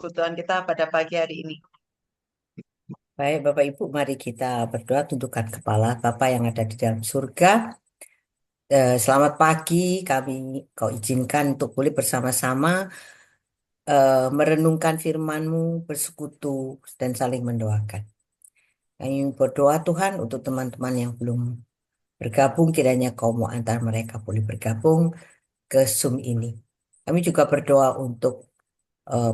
persekutuan kita pada pagi hari ini. Baik, Bapak Ibu, mari kita berdoa tundukkan kepala Bapa yang ada di dalam surga. Selamat pagi, kami kau izinkan untuk boleh bersama-sama merenungkan firman-Mu, bersekutu, dan saling mendoakan. Kami berdoa Tuhan untuk teman-teman yang belum bergabung, kiranya kau mau antar mereka boleh bergabung ke Zoom ini. Kami juga berdoa untuk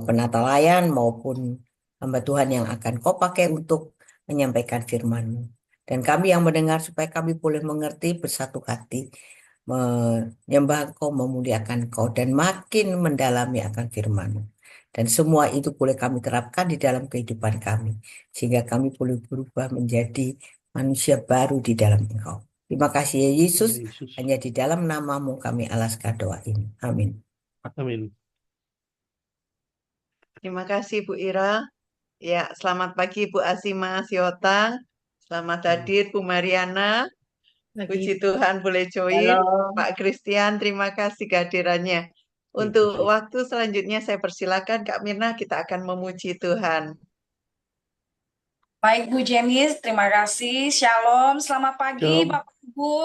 penata layan maupun hamba Tuhan yang akan kau pakai untuk menyampaikan firman-Mu. Dan kami yang mendengar supaya kami boleh mengerti bersatu hati, menyembah Engkau, memuliakan Engkau, dan makin mendalami akan firman-Mu. Dan semua itu boleh kami terapkan di dalam kehidupan kami, sehingga kami boleh berubah menjadi manusia baru di dalam Engkau. Terima kasih ya Yesus, Yesus. hanya di dalam namamu kami alaskan doa ini. Amin. Amin. Terima kasih Bu Ira. Ya, selamat pagi Bu Asima Siotang. Selamat hadir Bu Mariana. Puji Tuhan boleh join. Shalom. Pak Christian, terima kasih kehadirannya. Terima Untuk kasih. waktu selanjutnya saya persilakan Kak Mirna, kita akan memuji Tuhan. Baik Bu Jenis, terima kasih. Shalom, selamat pagi Shalom. Bapak Ibu.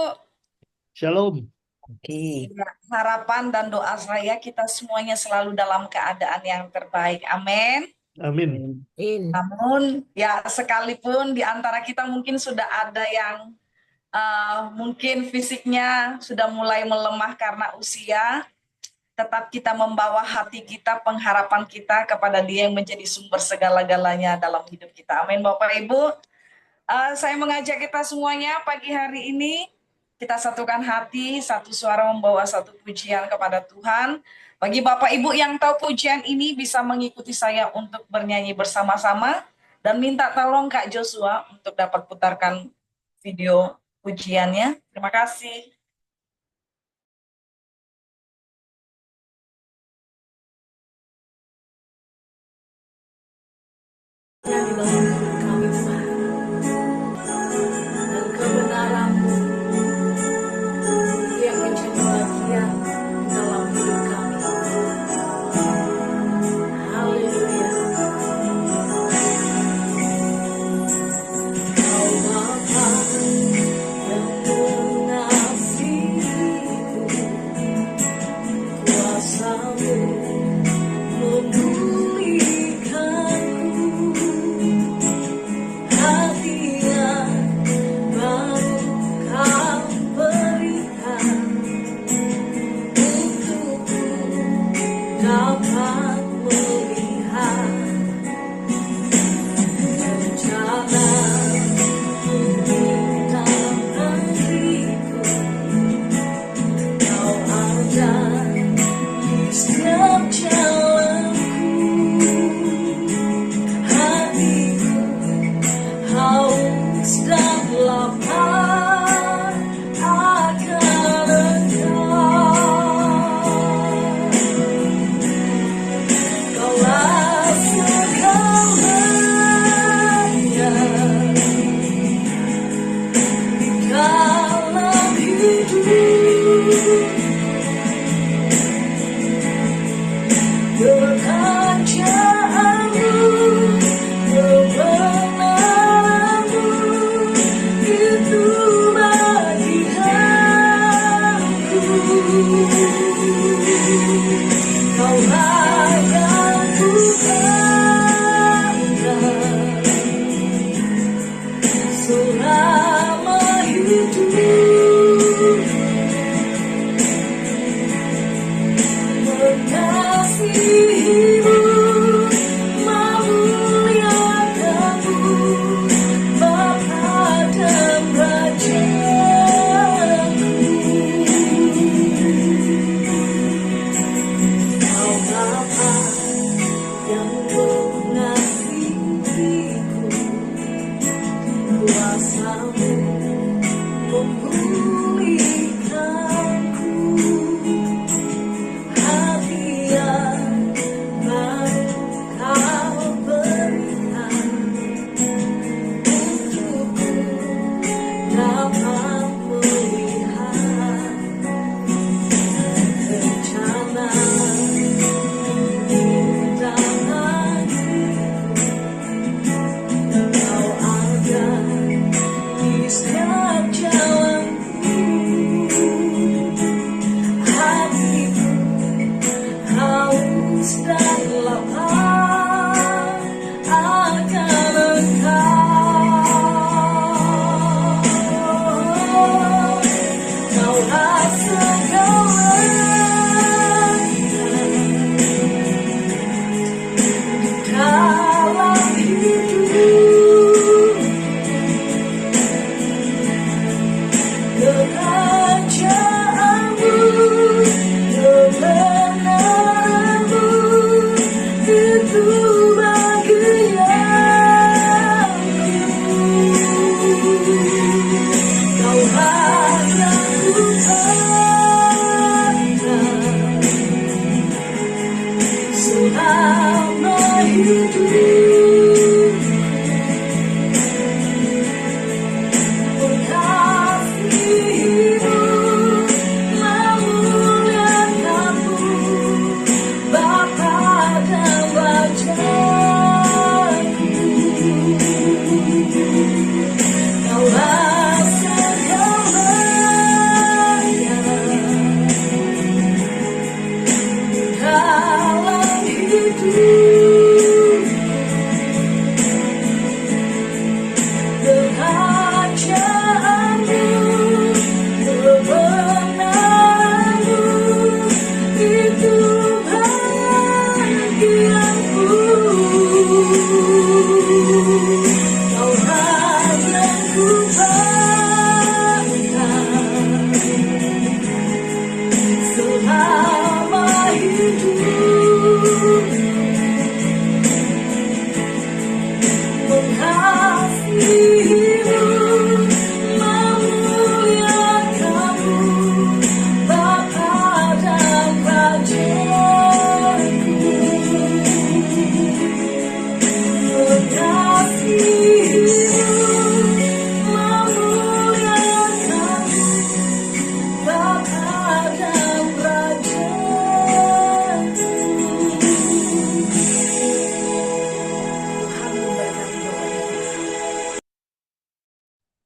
Shalom. Oke. Ya, harapan dan doa saya kita semuanya selalu dalam keadaan yang terbaik. Amin. Amin. Namun ya sekalipun di antara kita mungkin sudah ada yang mungkin fisiknya sudah mulai melemah karena usia, tetap kita membawa hati kita, pengharapan kita kepada Dia yang menjadi sumber segala-galanya dalam hidup kita. Amin Bapak Ibu. Saya mengajak kita semuanya pagi hari ini, kita satukan hati, satu suara membawa satu pujian kepada Tuhan. Bagi Bapak Ibu yang tahu pujian ini bisa mengikuti saya untuk bernyanyi bersama-sama. Dan minta tolong Kak Joshua untuk dapat putarkan video pujiannya. Terima kasih. Yang di dalam hidup kami Tuhan, dan kebenaran-Mu yang menjadi bagian dalam hidup kami. Haleluya. Kau Bapa yang mengasihiku, kuasa-Mu memulihkanku.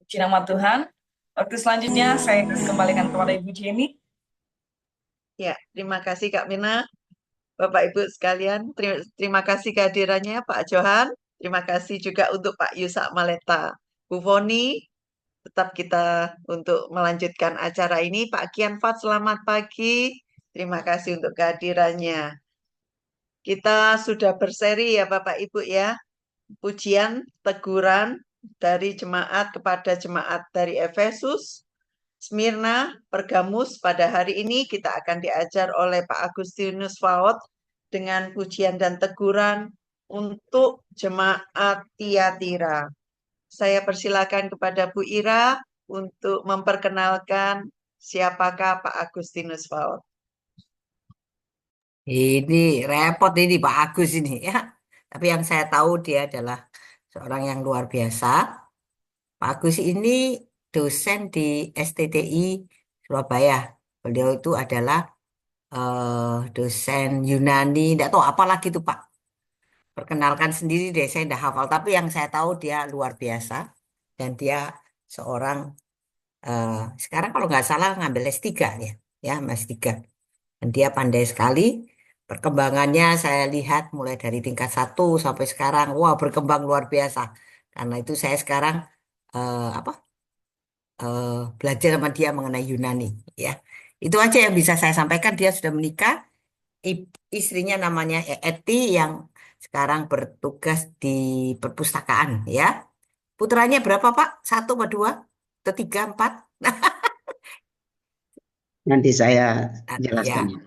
Puji nama Tuhan. Waktu selanjutnya saya kembalikan kepada Ibu Jenny. Ya, terima kasih Kak Mina. Bapak Ibu sekalian, terima kasih kehadirannya Pak Johan. Terima kasih juga untuk Pak Yusak Maleta. Bu Foni, tetap kita untuk melanjutkan acara ini. Pak Kian Fat, selamat pagi. Terima kasih untuk kehadirannya. Kita sudah berseri ya Bapak Ibu ya. Pujian, teguran dari jemaat kepada jemaat dari Efesus, Smyrna, Pergamus. Pada hari ini kita akan diajar oleh Pak Agustinus Faot dengan pujian dan teguran untuk jemaat Tiatira. Saya persilakan kepada Bu Ira untuk memperkenalkan siapakah Pak Agustinus Faot. Ini repot ini Pak Agus ini ya. Tapi yang saya tahu dia adalah seorang yang luar biasa. Pak Agus ini dosen di STTI Surabaya. Beliau itu adalah dosen Yunani, tidak tahu apa lagi tuh Pak. Perkenalkan sendiri deh, saya tidak hafal. Tapi yang saya tahu dia luar biasa dan dia seorang sekarang kalau nggak salah ngambil S3 ya S3. Dan dia pandai sekali. Perkembangannya saya lihat mulai dari tingkat 1 sampai sekarang, wah berkembang luar biasa. Karena itu saya sekarang belajar sama dia mengenai Yunani ya. Itu aja yang bisa saya sampaikan. Dia sudah menikah. Istrinya namanya Eti yang sekarang bertugas di perpustakaan ya. Putranya berapa Pak? 1 atau 2? Atau 3, 4? Nanti saya Ya. jelaskan.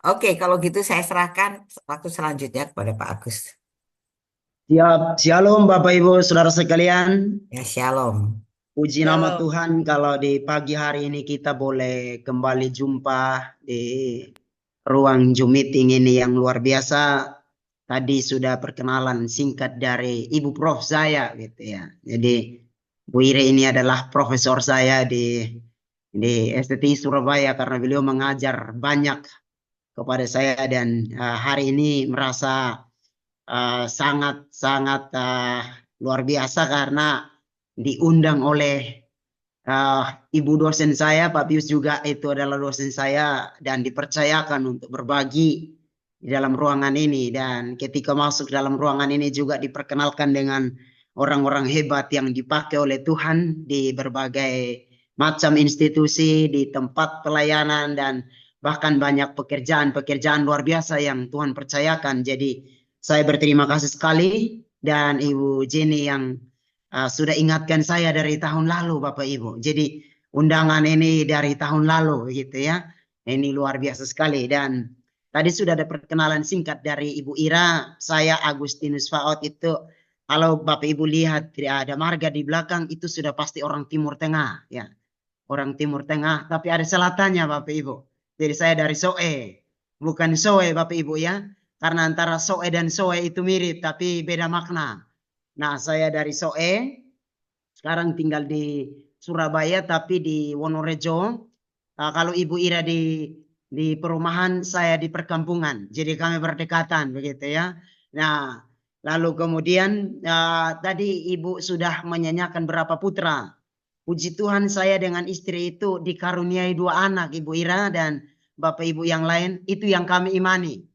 Oke, kalau gitu saya serahkan waktu selanjutnya kepada Pak Agus. Siap, shalom Bapak Ibu Saudara sekalian. Ya, shalom. Puji nama Shalom. Tuhan kalau di pagi hari ini kita boleh kembali jumpa di ruang Zoom meeting ini yang luar biasa. Tadi sudah perkenalan singkat dari Ibu Prof saya gitu ya. Jadi Bu Ire ini adalah profesor saya di STTI Surabaya karena beliau mengajar banyak kepada saya dan hari ini merasa sangat luar biasa karena diundang oleh ibu dosen saya, Pak Pius juga itu adalah dosen saya dan dipercayakan untuk berbagi di dalam ruangan ini. Dan ketika masuk dalam ruangan ini juga diperkenalkan dengan orang-orang hebat yang dipakai oleh Tuhan di berbagai macam institusi, di tempat pelayanan dan bahkan banyak pekerjaan-pekerjaan luar biasa yang Tuhan percayakan. Jadi saya berterima kasih sekali dan Ibu Jenny yang sudah ingatkan saya dari tahun lalu Bapak Ibu. Jadi undangan ini dari tahun lalu gitu ya. Ini luar biasa sekali dan tadi sudah ada perkenalan singkat dari Ibu Ira. Saya Agustinus Faot itu kalau Bapak Ibu lihat ada marga di belakang itu sudah pasti orang Timur Tengah ya. Orang Timur Tengah tapi ada selatannya Bapak Ibu. Jadi saya dari Soe. Bukan Soe Bapak Ibu ya. Karena antara Soe dan Soe itu mirip tapi beda makna. Nah, saya dari Soe, sekarang tinggal di Surabaya tapi di Wonorejo. Kalau Ibu Ira di perumahan, saya di perkampungan. Jadi kami berdekatan begitu ya. Nah, lalu kemudian tadi Ibu sudah menyanyikan berapa putra. Puji Tuhan saya dengan istri itu dikaruniai 2 anak Ibu Ira dan Bapak Ibu yang lain. Itu yang kami imani.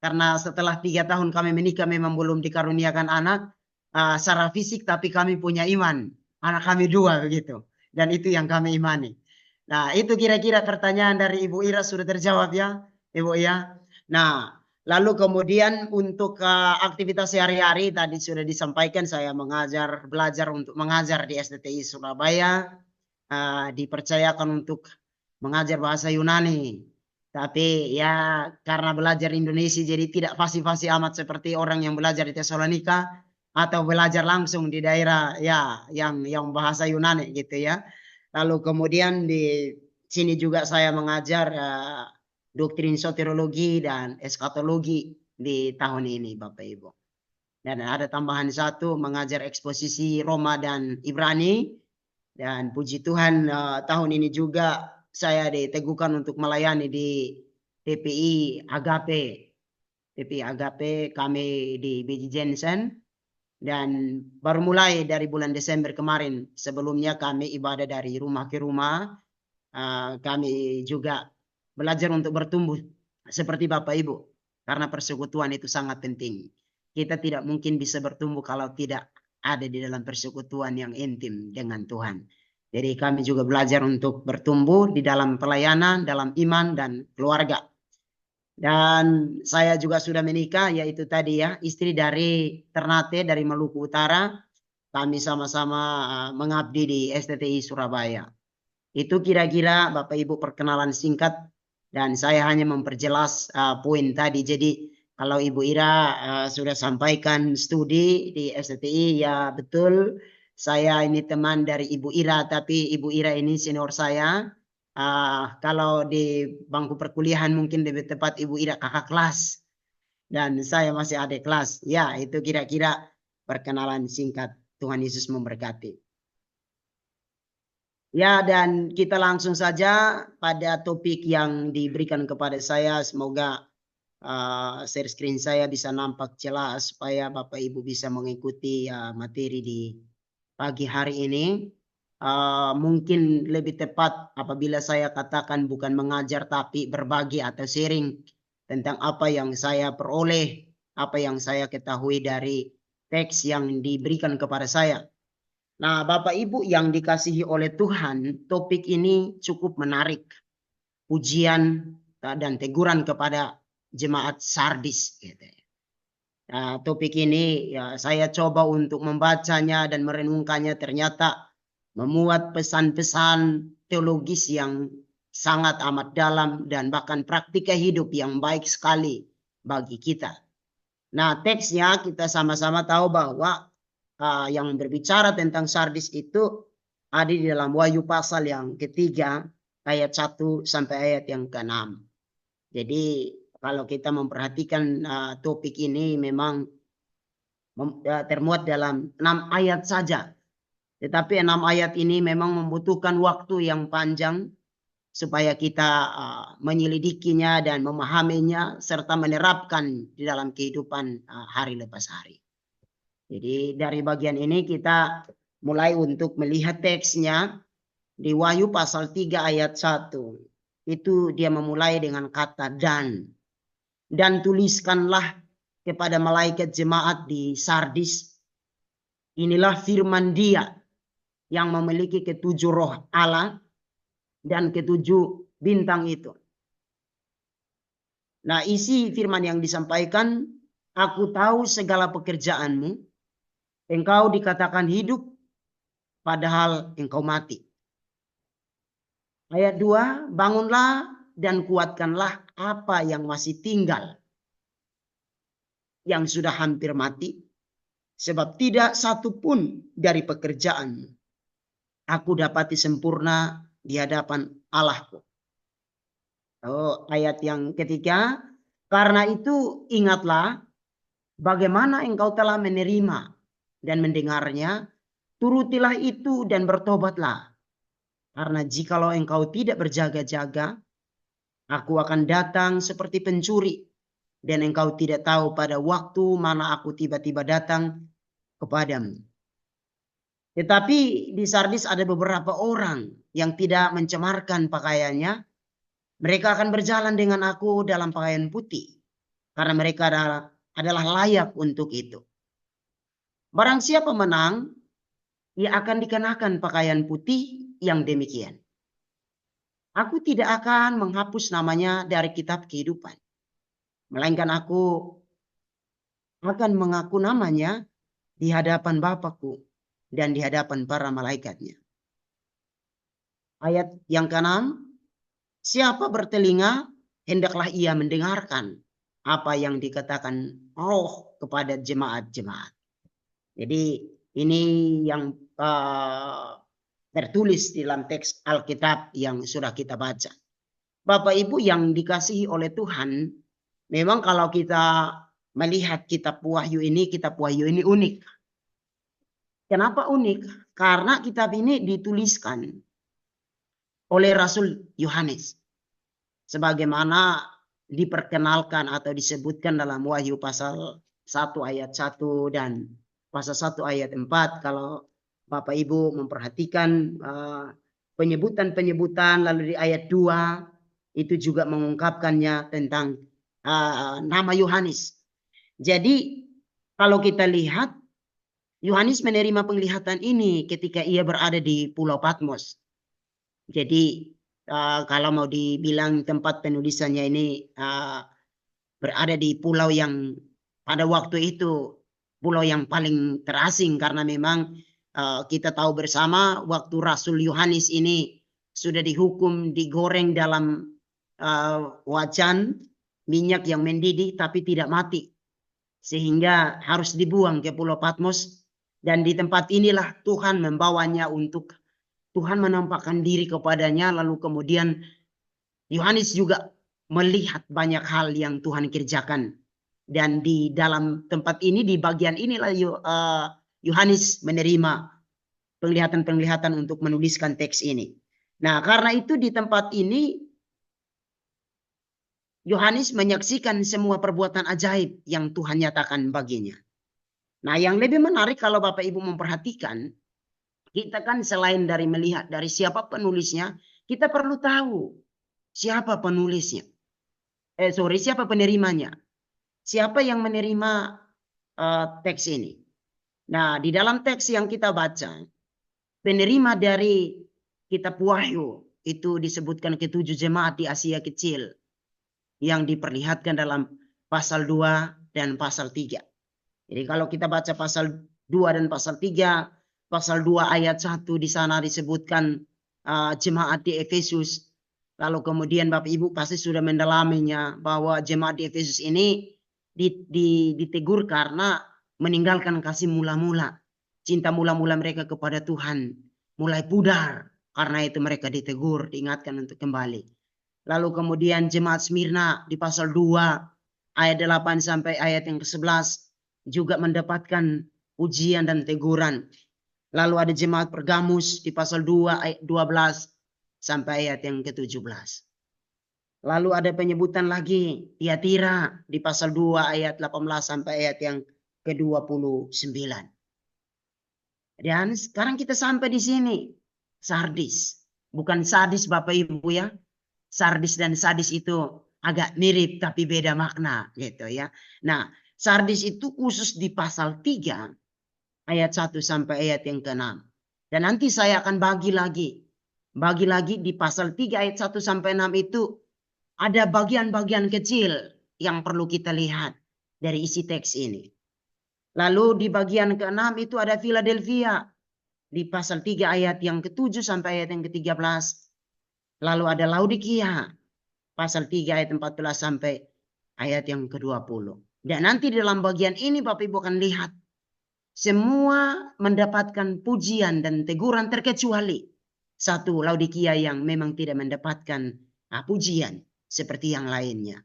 Karena setelah 3 tahun kami menikah memang belum dikaruniakan anak. Secara fisik tapi kami punya iman. Anak kami 2 begitu. Dan itu yang kami imani. Nah itu kira-kira pertanyaan dari Ibu Ira sudah terjawab ya Ibu ya. Nah lalu kemudian untuk aktivitas sehari-hari tadi sudah disampaikan saya belajar untuk mengajar di STTI Surabaya. Dipercayakan untuk mengajar bahasa Yunani. Tapi ya karena belajar Indonesia jadi tidak fasih-fasih amat seperti orang yang belajar di Tesalonika atau belajar langsung di daerah ya yang bahasa Yunani gitu ya. Lalu kemudian di sini juga saya mengajar doktrin soteriologi dan eskatologi di tahun ini Bapak Ibu. Dan ada tambahan 1 mengajar eksposisi Roma dan Ibrani. Dan puji Tuhan tahun ini juga saya diteguhkan untuk melayani di TPI Agape. TPI Agape kami di BJ Jensen. Dan baru mulai dari bulan Desember kemarin. Sebelumnya kami ibadah dari rumah ke rumah. Kami juga belajar untuk bertumbuh seperti Bapak Ibu. Karena persekutuan itu sangat penting. Kita tidak mungkin bisa bertumbuh kalau tidak ada di dalam persekutuan yang intim dengan Tuhan. Jadi kami juga belajar untuk bertumbuh di dalam pelayanan, dalam iman dan keluarga. Dan saya juga sudah menikah, yaitu tadi ya, istri dari Ternate, dari Maluku Utara. Kami sama-sama mengabdi di STTI Surabaya. Itu kira-kira Bapak Ibu perkenalan singkat. Dan saya hanya memperjelas poin tadi. Jadi kalau Ibu Ira sudah sampaikan studi di STTI, ya betul. Saya ini teman dari Ibu Ira, tapi Ibu Ira ini senior saya. Kalau di bangku perkuliahan mungkin lebih tepat Ibu Ira kakak kelas. Dan saya masih adik kelas. Ya, itu kira-kira perkenalan singkat. Tuhan Yesus memberkati. Ya, dan kita langsung saja pada topik yang diberikan kepada saya. Semoga share screen saya bisa nampak jelas supaya Bapak Ibu bisa mengikuti materi di pagi hari ini. Mungkin lebih tepat apabila saya katakan bukan mengajar tapi berbagi atau sharing tentang apa yang saya peroleh, apa yang saya ketahui dari teks yang diberikan kepada saya. Nah, Bapak Ibu yang dikasihi oleh Tuhan, topik ini cukup menarik. Pujian dan teguran kepada jemaat Sardis. Nah, topik ini ya, saya coba untuk membacanya dan merenungkannya, ternyata memuat pesan-pesan teologis yang sangat amat dalam dan bahkan praktika hidup yang baik sekali bagi kita. Nah, teksnya kita sama-sama tahu bahwa yang berbicara tentang Sardis itu ada di dalam Wahyu pasal yang ketiga ayat 1 sampai ayat yang ke-6. Jadi kalau kita memperhatikan topik ini memang termuat dalam 6 ayat saja. Tetapi 6 ayat ini memang membutuhkan waktu yang panjang supaya kita menyelidikinya dan memahaminya serta menerapkan di dalam kehidupan hari lepas hari. Jadi dari bagian ini kita mulai untuk melihat teksnya di Wahyu pasal 3 ayat 1. Itu dia memulai dengan kata dan. Dan tuliskanlah kepada malaikat jemaat di Sardis. Inilah firman Dia yang memiliki ketujuh roh Allah dan ketujuh bintang itu. Nah, isi firman yang disampaikan, aku tahu segala pekerjaanmu, engkau dikatakan hidup, padahal engkau mati. Ayat 2, bangunlah dan kuatkanlah apa yang masih tinggal, yang sudah hampir mati, sebab tidak satu pun dari pekerjaanmu aku dapati sempurna di hadapan Allahku. Ayat yang ketiga, karena itu ingatlah bagaimana engkau telah menerima dan mendengarnya, turutilah itu dan bertobatlah. Karena jikalau engkau tidak berjaga-jaga, aku akan datang seperti pencuri, dan engkau tidak tahu pada waktu mana aku tiba-tiba datang kepadamu. Tetapi di Sardis ada beberapa orang yang tidak mencemarkan pakaiannya. Mereka akan berjalan dengan aku dalam pakaian putih, karena mereka adalah layak untuk itu. Barang siapa menang, ia akan dikenakan pakaian putih yang demikian. Aku tidak akan menghapus namanya dari kitab kehidupan, melainkan aku akan mengaku namanya di hadapan Bapakku dan di hadapan para malaikatnya. Ayat yang ke-6, siapa bertelinga, hendaklah ia mendengarkan apa yang dikatakan Roh kepada jemaat-jemaat. Jadi ini yang tertulis di dalam teks Alkitab yang sudah kita baca. Bapak Ibu yang dikasihi oleh Tuhan, memang kalau kita melihat kitab Wahyu ini unik. Kenapa unik? Karena kitab ini dituliskan oleh Rasul Yohanes. Sebagaimana diperkenalkan atau disebutkan dalam Wahyu pasal 1 ayat 1 dan pasal 1 ayat 4. Kalau Bapak Ibu memperhatikan penyebutan-penyebutan, lalu di ayat 2 itu juga mengungkapkannya tentang nama Yohanes. Jadi kalau kita lihat, Yohanes menerima penglihatan ini ketika ia berada di Pulau Patmos. Jadi kalau mau dibilang tempat penulisannya ini berada di pulau yang pada waktu itu pulau yang paling terasing, karena memang kita tahu bersama waktu Rasul Yohanes ini sudah dihukum digoreng dalam wajan minyak yang mendidih tapi tidak mati, sehingga harus dibuang ke Pulau Patmos. Dan di tempat inilah Tuhan membawanya untuk Tuhan menampakkan diri kepadanya, lalu kemudian Yohanes juga melihat banyak hal yang Tuhan kerjakan. Dan di dalam tempat ini, di bagian inilah Yohanes menerima penglihatan-penglihatan untuk menuliskan teks ini. Nah, karena itu di tempat ini Yohanes menyaksikan semua perbuatan ajaib yang Tuhan nyatakan baginya. Nah, yang lebih menarik kalau Bapak Ibu memperhatikan, kita kan selain dari melihat dari siapa penulisnya, kita perlu tahu siapa penulisnya. Siapa penerimanya. Siapa yang menerima teks ini. Nah, di dalam teks yang kita baca, penerima dari kitab Wahyu itu disebutkan ketujuh jemaat di Asia Kecil yang diperlihatkan dalam pasal 2 dan pasal 3. Jadi kalau kita baca pasal 2 dan pasal 3, pasal 2 ayat 1 di sana disebutkan jemaat di Efesus. Lalu kemudian Bapak Ibu pasti sudah mendalaminya bahwa jemaat di Efesus ini ditegur karena meninggalkan kasih mula-mula. Cinta mula-mula mereka kepada Tuhan mulai pudar. Karena itu mereka ditegur, diingatkan untuk kembali. Lalu kemudian jemaat Smyrna di pasal 2 ayat 8 sampai ayat yang ke-11 juga mendapatkan ujian dan teguran. Lalu ada jemaat Pergamus di pasal 2 ayat 12 sampai ayat yang ke-17. Lalu ada penyebutan lagi Tiatira di pasal 2 ayat 18 sampai ayat yang ke-29. Dan sekarang kita sampai di sini. Sardis. Bukan sadis Bapak Ibu ya. Sardis dan sadis itu agak mirip tapi beda makna gitu ya. Nah, Sardis itu khusus di pasal 3 ayat 1 sampai ayat yang ke-6. Dan nanti saya akan bagi lagi di pasal 3 ayat 1 sampai 6 itu ada bagian-bagian kecil yang perlu kita lihat dari isi teks ini. Lalu di bagian ke-6 itu ada Philadelphia di pasal 3 ayat yang ke-7 sampai ayat yang ke-13. Lalu ada Laodikia pasal 3 ayat 14 sampai ayat yang ke-20. Dan nanti dalam bagian ini Bapak Ibu akan lihat semua mendapatkan pujian dan teguran terkecuali satu Laodikia yang memang tidak mendapatkan pujian seperti yang lainnya.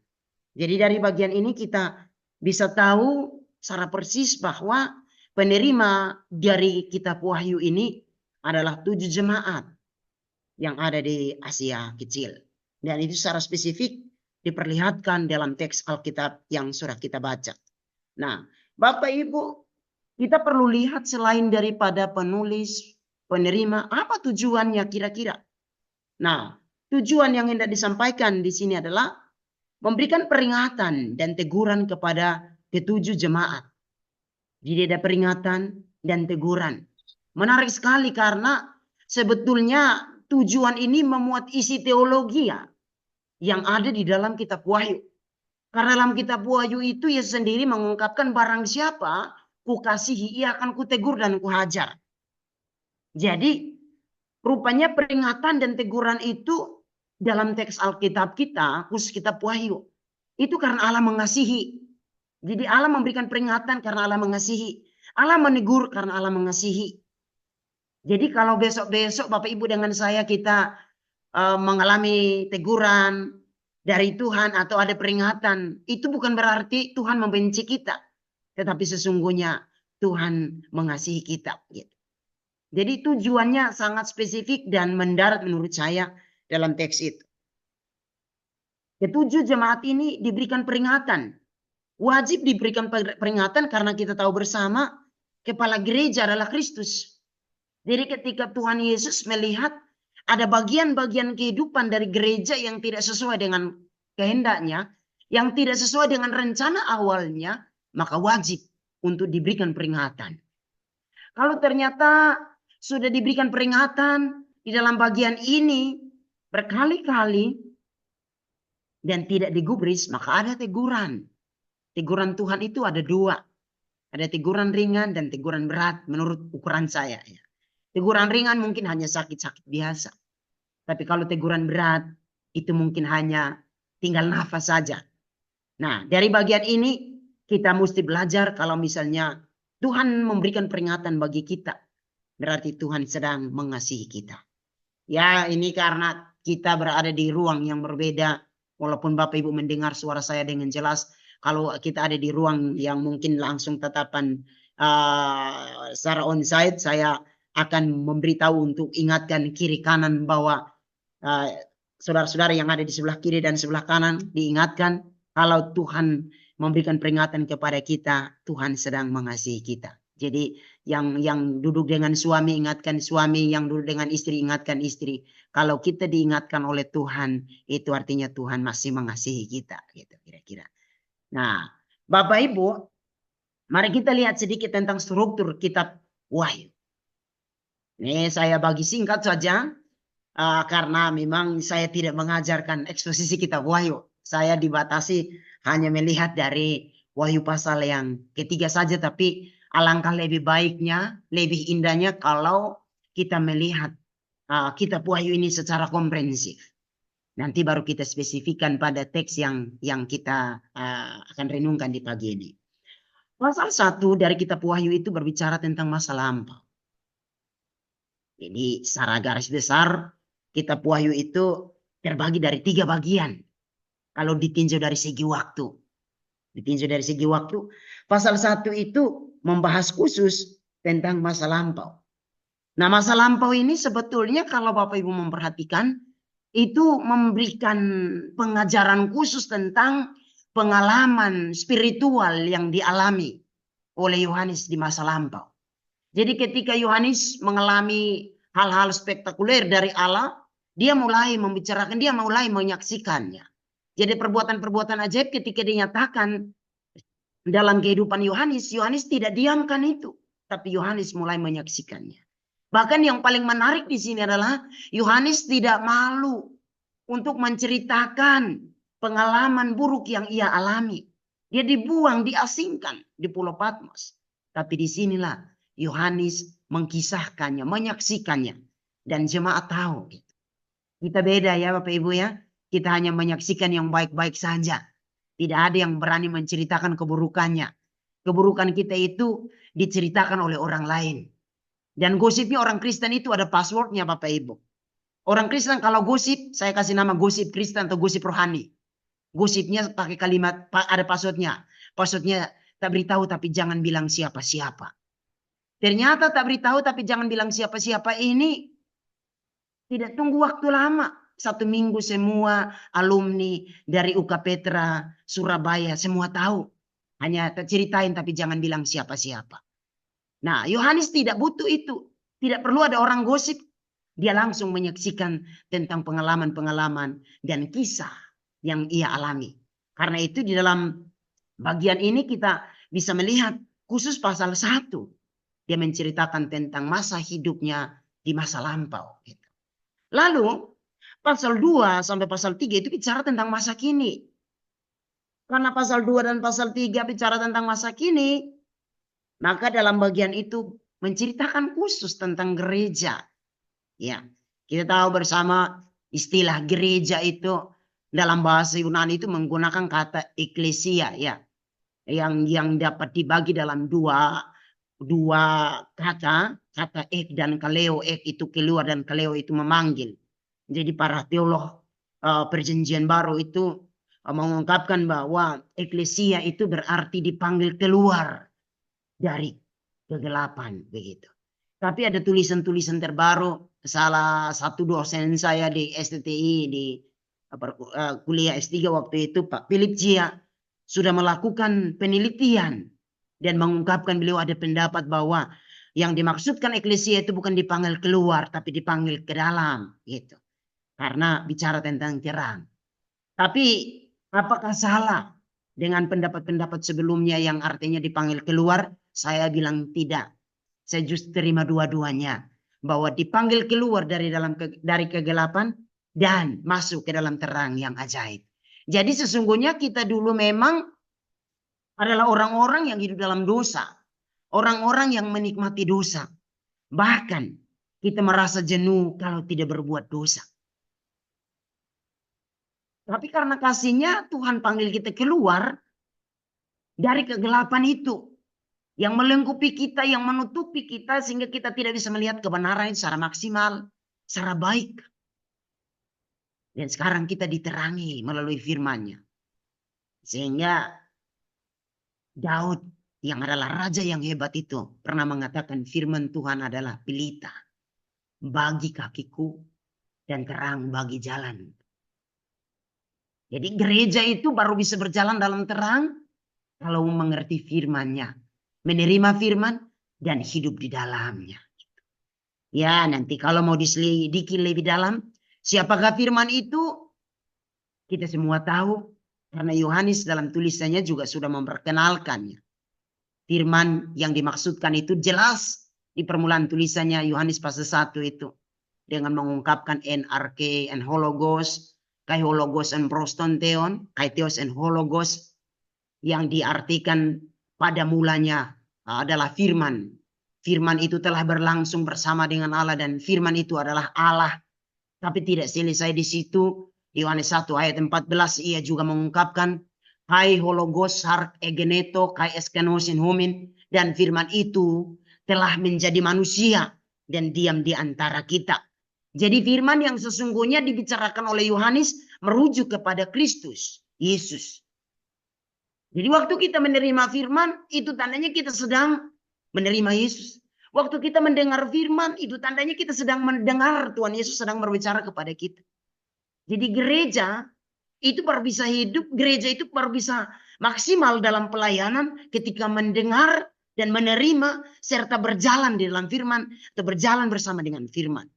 Jadi dari bagian ini kita bisa tahu secara persis bahwa penerima dari kitab Wahyu ini adalah 7 jemaat yang ada di Asia Kecil. Dan itu secara spesifik diperlihatkan dalam teks Alkitab yang sudah kita baca. Nah, Bapak Ibu, kita perlu lihat selain daripada penulis, penerima, apa tujuannya kira-kira? Nah, tujuan yang hendak disampaikan di sini adalah memberikan peringatan dan teguran kepada ketujuh jemaat. Jadi ada peringatan dan teguran. Menarik sekali karena sebetulnya tujuan ini memuat isi teologi yang ada di dalam kitab Wahyu. Karena dalam kitab Wahyu itu Yesus sendiri mengungkapkan barang siapa kukasihi ia akan kutegur dan kuhajar. Jadi rupanya peringatan dan teguran itu dalam teks Alkitab kita, khusus kitab Wahyu, itu karena Allah mengasihi. Jadi Allah memberikan peringatan karena Allah mengasihi. Allah menegur karena Allah mengasihi. Jadi kalau besok-besok Bapak Ibu dengan saya kita mengalami teguran dari Tuhan atau ada peringatan, itu bukan berarti Tuhan membenci kita. Tetapi sesungguhnya Tuhan mengasihi kita. Gitu. Jadi tujuannya sangat spesifik dan mendarat menurut saya dalam teks itu. Ketujuh jemaat ini diberikan peringatan. Wajib diberikan peringatan karena kita tahu bersama kepala gereja adalah Kristus. Jadi ketika Tuhan Yesus melihat ada bagian-bagian kehidupan dari gereja yang tidak sesuai dengan kehendaknya, yang tidak sesuai dengan rencana awalnya, maka wajib untuk diberikan peringatan. Kalau ternyata sudah diberikan peringatan di dalam bagian ini berkali-kali dan tidak digubris, maka ada teguran. Teguran Tuhan itu ada dua. Ada teguran ringan dan teguran berat menurut ukuran saya. Teguran ringan mungkin hanya sakit-sakit biasa. Tapi kalau teguran berat itu mungkin hanya tinggal nafas saja. Nah, dari bagian ini kita mesti belajar kalau misalnya Tuhan memberikan peringatan bagi kita. Berarti Tuhan sedang mengasihi kita. Ya, ini karena kita berada di ruang yang berbeda. Walaupun Bapak Ibu mendengar suara saya dengan jelas. Kalau kita ada di ruang yang mungkin langsung tatapan secara onsite, saya akan memberitahu untuk ingatkan kiri kanan bahwa saudara-saudara yang ada di sebelah kiri dan sebelah kanan diingatkan kalau Tuhan memberikan peringatan kepada kita, Tuhan sedang mengasihi kita. Jadi yang duduk dengan suami ingatkan suami, yang duduk dengan istri ingatkan istri. Kalau kita diingatkan oleh Tuhan, itu artinya Tuhan masih mengasihi kita, gitu kira-kira. Nah, Bapak Ibu, mari kita lihat sedikit tentang struktur kitab Wahyu. Ini saya bagi singkat saja, karena memang saya tidak mengajarkan eksposisi kitab Wahyu. Saya dibatasi hanya melihat dari Wahyu pasal yang ketiga saja, tapi alangkah lebih baiknya, lebih indahnya kalau kita melihat kitab Wahyu ini secara komprehensif. Nanti baru kita spesifikkan pada teks yang kita akan renungkan di pagi ini. Pasal 1 dari kitab Wahyu itu berbicara tentang masa lampau. Jadi secara garis besar kitab Wahyu itu terbagi dari 3 bagian. Kalau ditinjau dari segi waktu. Ditinjau dari segi waktu. Pasal 1 itu membahas khusus tentang masa lampau. Nah, masa lampau ini sebetulnya kalau Bapak Ibu memperhatikan, itu memberikan pengajaran khusus tentang pengalaman spiritual yang dialami oleh Yohanes di masa lampau. Jadi ketika Yohanes mengalami hal-hal spektakuler dari Allah, dia mulai membicarakan, dia mulai menyaksikannya. Jadi perbuatan-perbuatan ajaib ketika dinyatakan dalam kehidupan Yohanes, Yohanes tidak diamkan itu, tapi Yohanes mulai menyaksikannya. Bahkan yang paling menarik di sini adalah Yohanes tidak malu untuk menceritakan pengalaman buruk yang ia alami. Dia dibuang, diasingkan di Pulau Patmos. Tapi disinilah Yohanes mengkisahkannya, menyaksikannya. Dan jemaat tahu. Kita beda ya Bapak Ibu ya. Kita hanya menyaksikan yang baik-baik saja. Tidak ada yang berani menceritakan keburukannya. Keburukan kita itu diceritakan oleh orang lain. Dan gosipnya orang Kristen itu ada passwordnya Bapak Ibu. Orang Kristen kalau gosip, saya kasih nama gosip Kristen atau gosip rohani. Gosipnya pakai kalimat, ada passwordnya. Passwordnya tak beritahu tapi jangan bilang siapa-siapa. Ternyata tak beritahu tapi jangan bilang siapa-siapa ini tidak tunggu waktu lama. 1 minggu semua alumni dari UK Petra, Surabaya semua tahu. Hanya ceritain tapi jangan bilang siapa-siapa. Nah, Yohanes tidak butuh itu. Tidak perlu ada orang gosip. Dia langsung menyaksikan tentang pengalaman-pengalaman dan kisah yang ia alami. Karena itu di dalam bagian ini kita bisa melihat khusus pasal 1. Dia menceritakan tentang masa hidupnya di masa lampau. Lalu pasal 2 sampai pasal 3 itu bicara tentang masa kini. Karena pasal 2 dan pasal 3 bicara tentang masa kini, maka dalam bagian itu menceritakan khusus tentang gereja. Ya, kita tahu bersama istilah gereja itu dalam bahasa Yunani itu menggunakan kata eklesia ya. Yang dapat dibagi dalam dua kata ek dan kaleo. Ek itu keluar dan kaleo itu memanggil. Jadi para teolog perjanjian baru itu mengungkapkan bahwa eklesia itu berarti dipanggil keluar dari kegelapan begitu. Tapi ada tulisan-tulisan terbaru. Salah satu dosen saya di STTI di kuliah S3 waktu itu Pak Philip Jia sudah melakukan penelitian dan mengungkapkan beliau ada pendapat bahwa yang dimaksudkan eklesia itu bukan dipanggil keluar, tapi dipanggil ke dalam, gitu. Karena bicara tentang terang. Tapi apakah salah dengan pendapat-pendapat sebelumnya yang artinya dipanggil keluar? Saya bilang tidak. Saya justru terima dua-duanya, bahwa dipanggil keluar dari kegelapan dan masuk ke dalam terang yang ajaib. Jadi sesungguhnya kita dulu memang adalah orang-orang yang hidup dalam dosa. Orang-orang yang menikmati dosa. Bahkan kita merasa jenuh kalau tidak berbuat dosa. Tapi karena kasihnya Tuhan panggil kita keluar dari kegelapan itu. Yang melengkapi kita, yang menutupi kita sehingga kita tidak bisa melihat kebenaran secara maksimal, secara baik. Dan sekarang kita diterangi melalui firman-Nya. Sehingga Daud yang adalah raja yang hebat itu pernah mengatakan firman Tuhan adalah pelita bagi kakiku dan terang bagi jalan. Jadi gereja itu baru bisa berjalan dalam terang kalau mengerti firman-Nya, menerima firman dan hidup di dalamnya. Ya, nanti kalau mau diselidiki lebih dalam, siapakah firman itu? Kita semua tahu karena Yohanes dalam tulisannya juga sudah memperkenalkannya. Firman yang dimaksudkan itu jelas di permulaan tulisannya Yohanes pasal 1 itu. Dengan mengungkapkan NRK and hologos, kai hologos and prostonteon, kai theos and hologos. Yang diartikan pada mulanya adalah firman. Firman itu telah berlangsung bersama dengan Allah dan firman itu adalah Allah. Tapi tidak selesai di situ. Di Yohanes 1 ayat 14 ia juga mengungkapkan kai hologos sark egeneto kai eskenosin homin, dan firman itu telah menjadi manusia dan diam di antara kita. Jadi firman yang sesungguhnya dibicarakan oleh Yohanes merujuk kepada Kristus, Yesus. Jadi waktu kita menerima firman itu tandanya kita sedang menerima Yesus. Waktu kita mendengar firman itu tandanya kita sedang mendengar Tuhan Yesus sedang berbicara kepada kita. Jadi gereja itu baru bisa hidup, gereja itu baru bisa maksimal dalam pelayanan ketika mendengar dan menerima serta berjalan di dalam firman atau berjalan bersama dengan firman.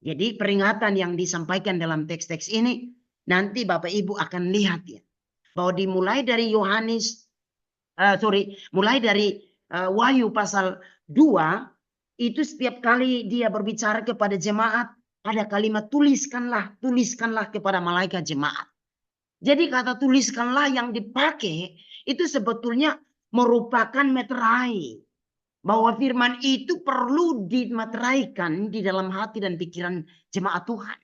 Jadi peringatan yang disampaikan dalam teks-teks ini nanti Bapak Ibu akan lihat ya bahwa dimulai dari mulai dari Wahyu pasal 2 itu setiap kali dia berbicara kepada jemaat ada kalimat tuliskanlah kepada malaikat jemaat. Jadi kata tuliskanlah yang dipakai itu sebetulnya merupakan meterai. Bahwa firman itu perlu dimateraikan di dalam hati dan pikiran jemaat Tuhan.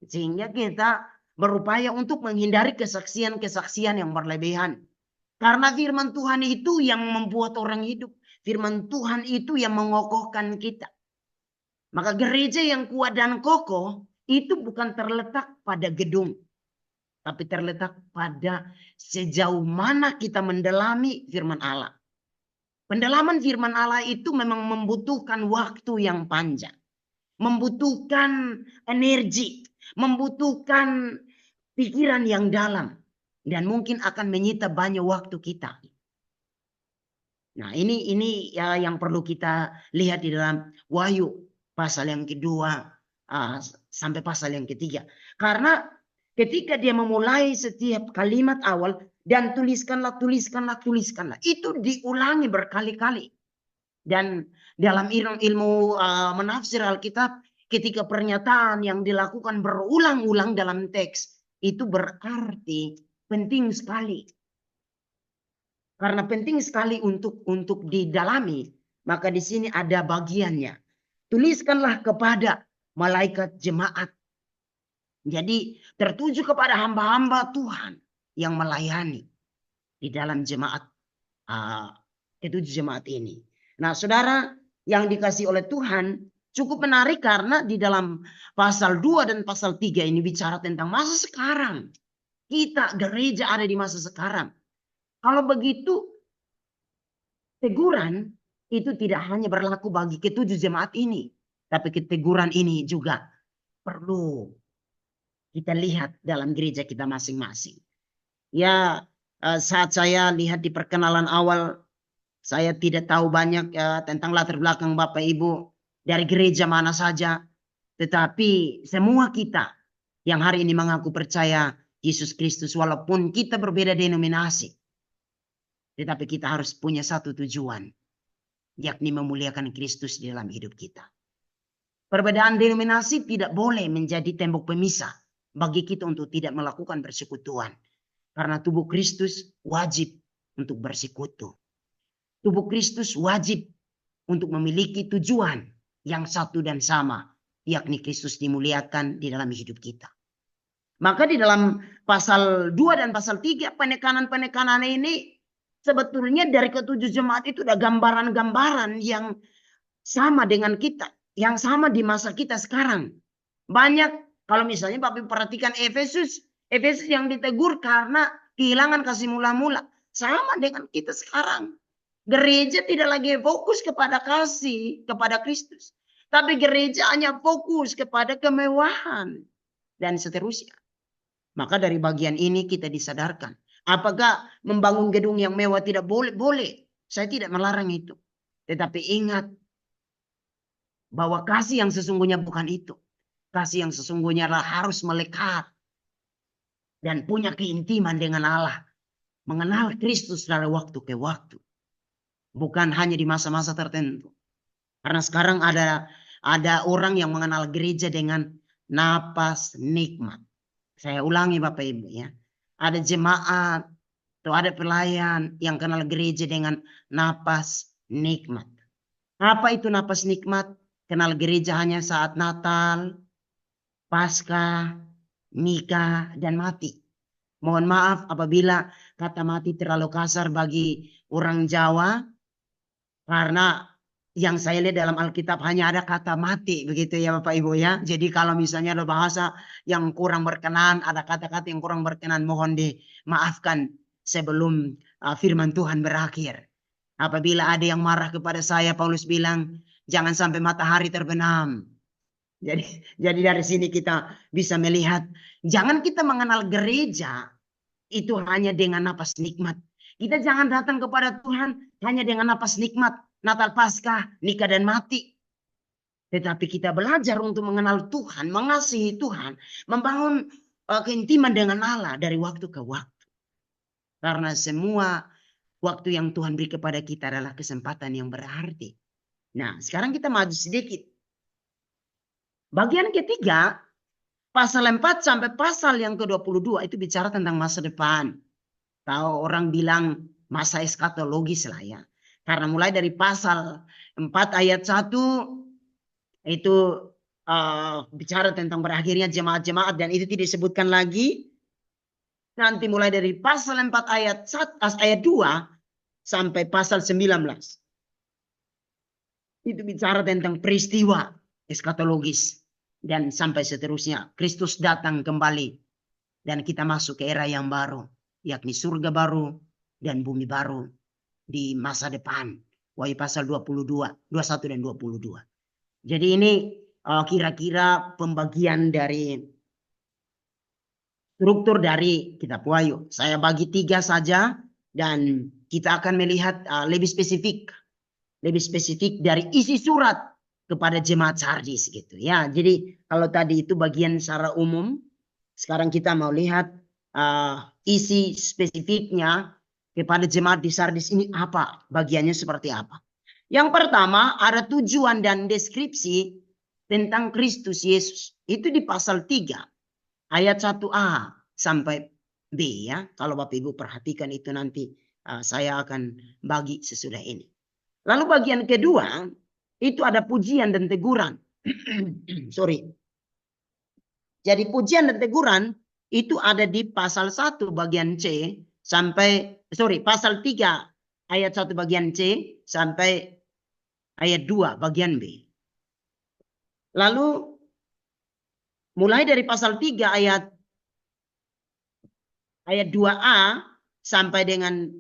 Sehingga kita berupaya untuk menghindari kesaksian-kesaksian yang berlebihan. Karena firman Tuhan itu yang membuat orang hidup. Firman Tuhan itu yang mengokohkan kita. Maka gereja yang kuat dan kokoh itu bukan terletak pada gedung. Tapi terletak pada sejauh mana kita mendalami firman Allah. Pendalaman firman Allah itu memang membutuhkan waktu yang panjang. Membutuhkan energi. Membutuhkan pikiran yang dalam. Dan mungkin akan menyita banyak waktu kita. Nah ini ya yang perlu kita lihat di dalam Wahyu. Pasal yang kedua sampai pasal yang ketiga. Karena ketika dia memulai setiap kalimat awal. Dan tuliskanlah. Itu diulangi berkali-kali. Dan dalam ilmu menafsir Alkitab, ketika pernyataan yang dilakukan berulang-ulang dalam teks, itu berarti penting sekali. Karena penting sekali untuk didalami, maka di sini ada bagiannya. Tuliskanlah kepada malaikat jemaat. Jadi tertuju kepada hamba-hamba Tuhan yang melayani di dalam jemaat ketujuh jemaat ini. Nah, saudara yang dikasih oleh Tuhan cukup menarik karena di dalam pasal 2 dan pasal 3 ini bicara tentang masa sekarang. Kita gereja ada di masa sekarang. Kalau begitu teguran itu tidak hanya berlaku bagi ketujuh jemaat ini, tapi teguran ini juga perlu kita lihat dalam gereja kita masing-masing. Ya, saat saya lihat di perkenalan awal, saya tidak tahu banyak tentang latar belakang Bapak Ibu dari gereja mana saja. Tetapi semua kita yang hari ini mengaku percaya Yesus Kristus, walaupun kita berbeda denominasi, tetapi kita harus punya satu tujuan, yakni memuliakan Kristus di dalam hidup kita. Perbedaan denominasi tidak boleh menjadi tembok pemisah bagi kita untuk tidak melakukan persekutuan. Karena tubuh Kristus wajib untuk bersekutu. Tubuh Kristus wajib untuk memiliki tujuan yang satu dan sama, yakni Kristus dimuliakan di dalam hidup kita. Maka di dalam pasal 2 dan pasal 3 penekanan-penekanan ini sebetulnya dari ketujuh jemaat itu ada gambaran-gambaran yang sama dengan kita, yang sama di masa kita sekarang. Banyak, kalau misalnya Bapak perhatikan Efesus yang ditegur karena kehilangan kasih mula-mula. Sama dengan kita sekarang. Gereja tidak lagi fokus kepada kasih kepada Kristus, tapi gereja hanya fokus kepada kemewahan dan seterusnya. Maka dari bagian ini kita disadarkan. Apakah membangun gedung yang mewah tidak boleh? Boleh. Saya tidak melarang itu. Tetapi ingat bahwa kasih yang sesungguhnya bukan itu. Kasih yang sesungguhnya adalah harus melekat dan punya keintiman dengan Allah. Mengenal Kristus dari waktu ke waktu. Bukan hanya di masa-masa tertentu. Karena sekarang ada orang yang mengenal gereja dengan napas nikmat. Saya ulangi Bapak Ibu ya. Ada jemaat atau ada pelayan yang kenal gereja dengan napas nikmat. Apa itu napas nikmat? Kenal gereja hanya saat Natal, Paskah, nikah, dan mati. Mohon maaf apabila kata mati terlalu kasar bagi orang Jawa. Karena yang saya lihat dalam Alkitab hanya ada kata mati. Begitu ya Bapak Ibu ya. Jadi kalau misalnya ada bahasa yang kurang berkenan, ada kata-kata yang kurang berkenan, mohon dimaafkan sebelum firman Tuhan berakhir. Apabila ada yang marah kepada saya, Paulus bilang, jangan sampai matahari terbenam. Jadi dari sini kita bisa melihat, jangan kita mengenal gereja itu hanya dengan napas nikmat. Kita jangan datang kepada Tuhan hanya dengan napas nikmat, Natal, Paskah, nikah dan mati. Tetapi kita belajar untuk mengenal Tuhan, mengasihi Tuhan, membangun keintiman dengan Allah dari waktu ke waktu. Karena semua waktu yang Tuhan beri kepada kita adalah kesempatan yang berarti. Nah, sekarang kita maju sedikit. Bagian ketiga, pasal 4 sampai pasal yang ke-22 itu bicara tentang masa depan. Tahu orang bilang masa eskatologis lah ya. Karena mulai dari pasal 4 ayat 1 itu bicara tentang berakhirnya jemaat-jemaat dan itu tidak disebutkan lagi. Nanti mulai dari pasal 4 ayat 2 sampai pasal 19. Itu bicara tentang peristiwa eskatologis. Dan sampai seterusnya. Kristus datang kembali. Dan kita masuk ke era yang baru. Yakni surga baru dan bumi baru di masa depan. Wahyu pasal 21 dan 22. Jadi ini kira-kira pembagian dari struktur dari kitab Wahyu. Saya bagi 3 saja dan kita akan melihat lebih spesifik dari isi surat kepada jemaat Sardis gitu ya. Jadi kalau tadi itu bagian secara umum, sekarang kita mau lihat isi spesifiknya kepada jemaat di Sardis ini apa, bagiannya seperti apa. Yang pertama ada tujuan dan deskripsi tentang Kristus Yesus. Itu di pasal 3 ayat 1a sampai b ya. Kalau Bapak Ibu perhatikan itu nanti saya akan bagi sesudah ini. Lalu bagian kedua itu ada pujian dan teguran. Jadi pujian dan teguran itu ada di pasal 1 bagian C sampai pasal 3 ayat 1 bagian C sampai ayat 2 bagian B. Lalu mulai dari pasal 3 ayat 2a sampai dengan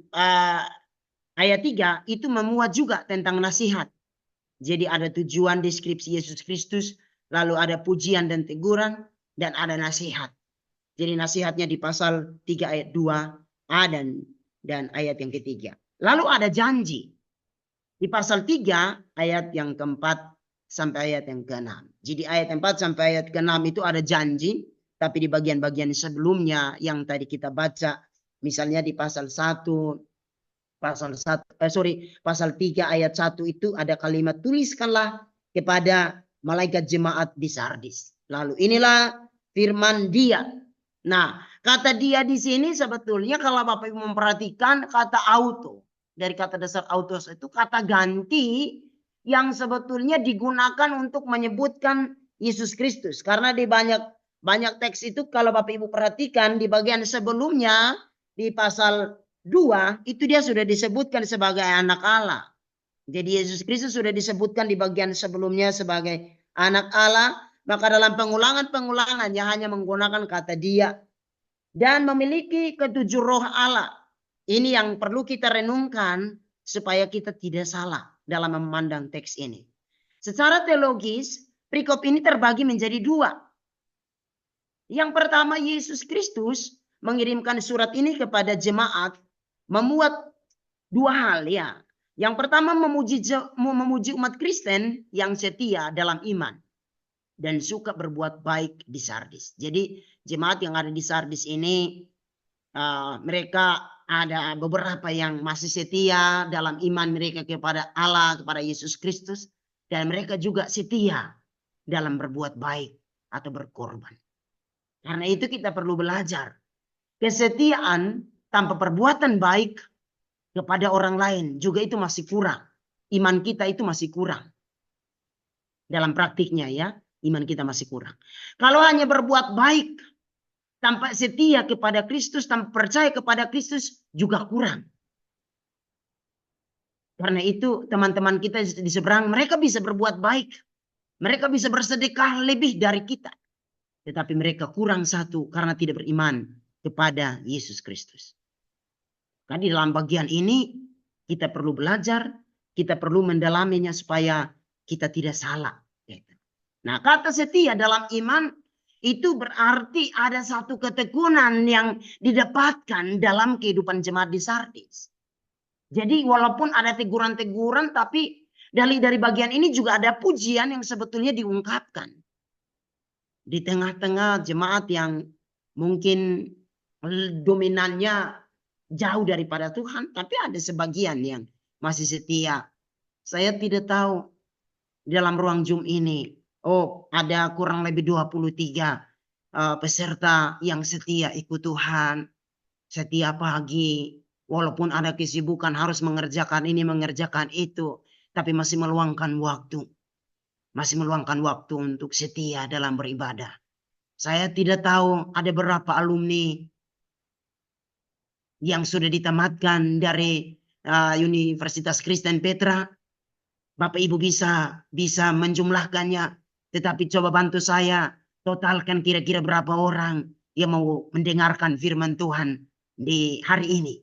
ayat 3 itu memuat juga tentang nasihat. Jadi ada tujuan deskripsi Yesus Kristus, lalu ada pujian dan teguran dan ada nasihat. Jadi nasihatnya di pasal 3 ayat 2 A dan ayat yang ketiga. Lalu ada janji. Di pasal 3 ayat yang keempat sampai ayat yang ke-6. Jadi ayat 4 sampai ayat ke-6 itu ada janji. Tapi di bagian-bagian sebelumnya yang tadi kita baca. Misalnya di pasal 1. Pasal 3 ayat 1 itu ada kalimat tuliskanlah kepada malaikat jemaat di Sardis. Lalu inilah firman dia. Nah, kata dia di sini sebetulnya kalau Bapak Ibu memperhatikan kata auto. Dari kata dasar autos itu kata ganti yang sebetulnya digunakan untuk menyebutkan Yesus Kristus. Karena di banyak teks itu kalau Bapak Ibu perhatikan di bagian sebelumnya di pasal 2 itu dia sudah disebutkan sebagai anak Allah. Jadi Yesus Kristus sudah disebutkan di bagian sebelumnya sebagai anak Allah. Maka dalam pengulangan yang hanya menggunakan kata dia. Dan memiliki ketujuh roh Allah. Ini yang perlu kita renungkan supaya kita tidak salah dalam memandang teks ini. Secara teologis, perikop ini terbagi menjadi 2. Yang pertama, Yesus Kristus mengirimkan surat ini kepada jemaat memuat 2 hal ya. Yang pertama memuji umat Kristen yang setia dalam iman dan suka berbuat baik di Sardis. Jadi jemaat yang ada di Sardis ini mereka ada beberapa yang masih setia dalam iman mereka kepada Allah, kepada Yesus Kristus. Dan mereka juga setia dalam berbuat baik atau berkorban. Karena itu kita perlu belajar. Kesetiaan tanpa perbuatan baik kepada orang lain juga itu masih kurang. Iman kita itu masih kurang. Dalam praktiknya ya, iman kita masih kurang. Kalau hanya berbuat baik tanpa setia kepada Kristus, tanpa percaya kepada Kristus juga kurang. Karena itu teman-teman kita di seberang mereka bisa berbuat baik. Mereka bisa bersedekah lebih dari kita. Tetapi mereka kurang satu karena tidak beriman kepada Yesus Kristus. Karena di dalam bagian ini kita perlu belajar, kita perlu mendalaminya supaya kita tidak salah. Nah, kata setia dalam iman itu berarti ada satu ketekunan yang didapatkan dalam kehidupan jemaat di Sardis. Jadi walaupun ada teguran-teguran tapi dari bagian ini juga ada pujian yang sebetulnya diungkapkan. Di tengah-tengah jemaat yang mungkin dominannya jauh daripada Tuhan. Tapi ada sebagian yang masih setia. Saya tidak tahu dalam ruang Zoom ini. Oh, ada kurang lebih 23 peserta yang setia ikut Tuhan. Setia pagi. Walaupun ada kesibukan harus mengerjakan ini, mengerjakan itu. Tapi masih meluangkan waktu. Masih meluangkan waktu untuk setia dalam beribadah. Saya tidak tahu ada berapa alumni yang sudah ditamatkan dari Universitas Kristen Petra. Bapak Ibu bisa menjumlahkannya. Tetapi coba bantu saya totalkan kira-kira berapa orang yang mau mendengarkan firman Tuhan di hari ini.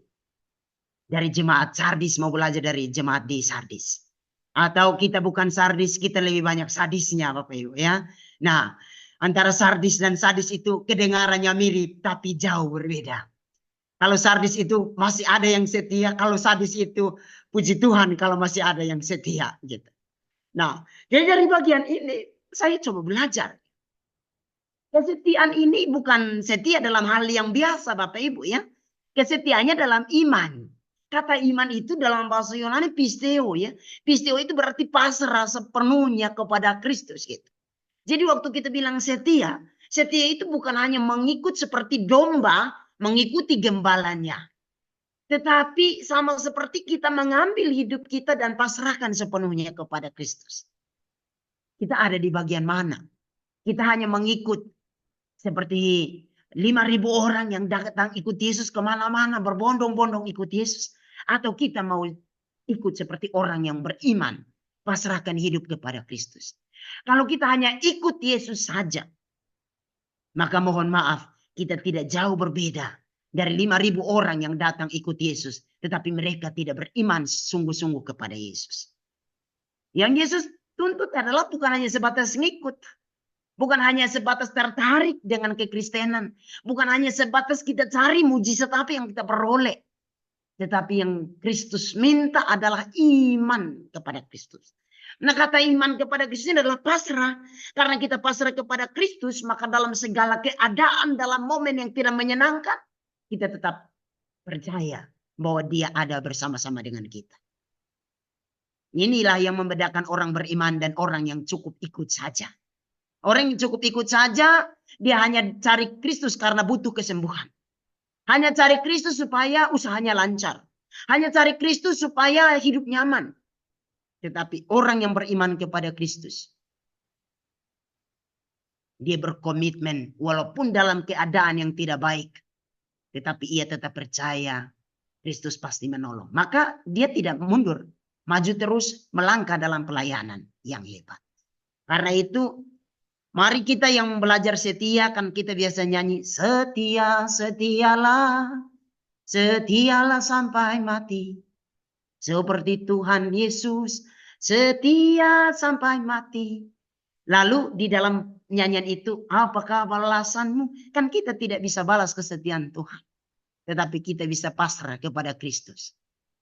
Dari jemaat Sardis mau belajar dari jemaat di Sardis. Atau kita bukan Sardis, kita lebih banyak sadisnya Bapak Ibu ya. Nah, antara Sardis dan sadis itu kedengarannya mirip tapi jauh berbeda. Kalau Sardis itu masih ada yang setia, kalau sadis itu puji Tuhan kalau masih ada yang setia gitu. Nah, jadi dari bagian ini saya coba belajar. Kesetiaan ini bukan setia dalam hal yang biasa Bapak Ibu ya. Kesetiaannya dalam iman. Kata iman itu dalam bahasa Yunani pisteo ya. Pisteo itu berarti pasrah sepenuhnya kepada Kristus gitu. Jadi waktu kita bilang setia, setia itu bukan hanya mengikut seperti domba, mengikuti gembalanya. Tetapi sama seperti kita mengambil hidup kita dan pasrahkan sepenuhnya kepada Kristus. Kita ada di bagian mana? Kita hanya mengikut seperti 5.000 orang yang datang ikut Yesus kemana-mana berbondong-bondong ikut Yesus. Atau kita mau ikut seperti orang yang beriman. Pasrahkan hidup kepada Kristus. Kalau kita hanya ikut Yesus saja. Maka mohon maaf. Kita tidak jauh berbeda. Dari 5.000 orang yang datang ikut Yesus. Tetapi mereka tidak beriman sungguh-sungguh kepada Yesus. Yang Yesus tuntut adalah bukan hanya sebatas ngikut. Bukan hanya sebatas tertarik dengan kekristenan. Bukan hanya sebatas kita cari mujizat apa yang kita peroleh. Tetapi yang Kristus minta adalah iman kepada Kristus. Nah, kata iman kepada Kristus ini adalah pasrah. Karena kita pasrah kepada Kristus, maka dalam segala keadaan, dalam momen yang tidak menyenangkan, kita tetap percaya bahwa Dia ada bersama-sama dengan kita. Inilah yang membedakan orang beriman dan orang yang cukup ikut saja. Orang yang cukup ikut saja, dia hanya cari Kristus karena butuh kesembuhan. Hanya cari Kristus supaya usahanya lancar. Hanya cari Kristus supaya hidup nyaman. Tetapi orang yang beriman kepada Kristus, dia berkomitmen walaupun dalam keadaan yang tidak baik. Tetapi ia tetap percaya Kristus pasti menolong. Maka dia tidak mundur. Maju terus melangkah dalam pelayanan yang hebat. Karena itu mari kita yang belajar setia, kan kita biasa nyanyi, setia, setialah, setialah sampai mati. Seperti Tuhan Yesus, setia sampai mati. Lalu di dalam nyanyian itu, apakah balasanmu? Kan kita tidak bisa balas kesetiaan Tuhan. Tetapi kita bisa pasrah kepada Kristus.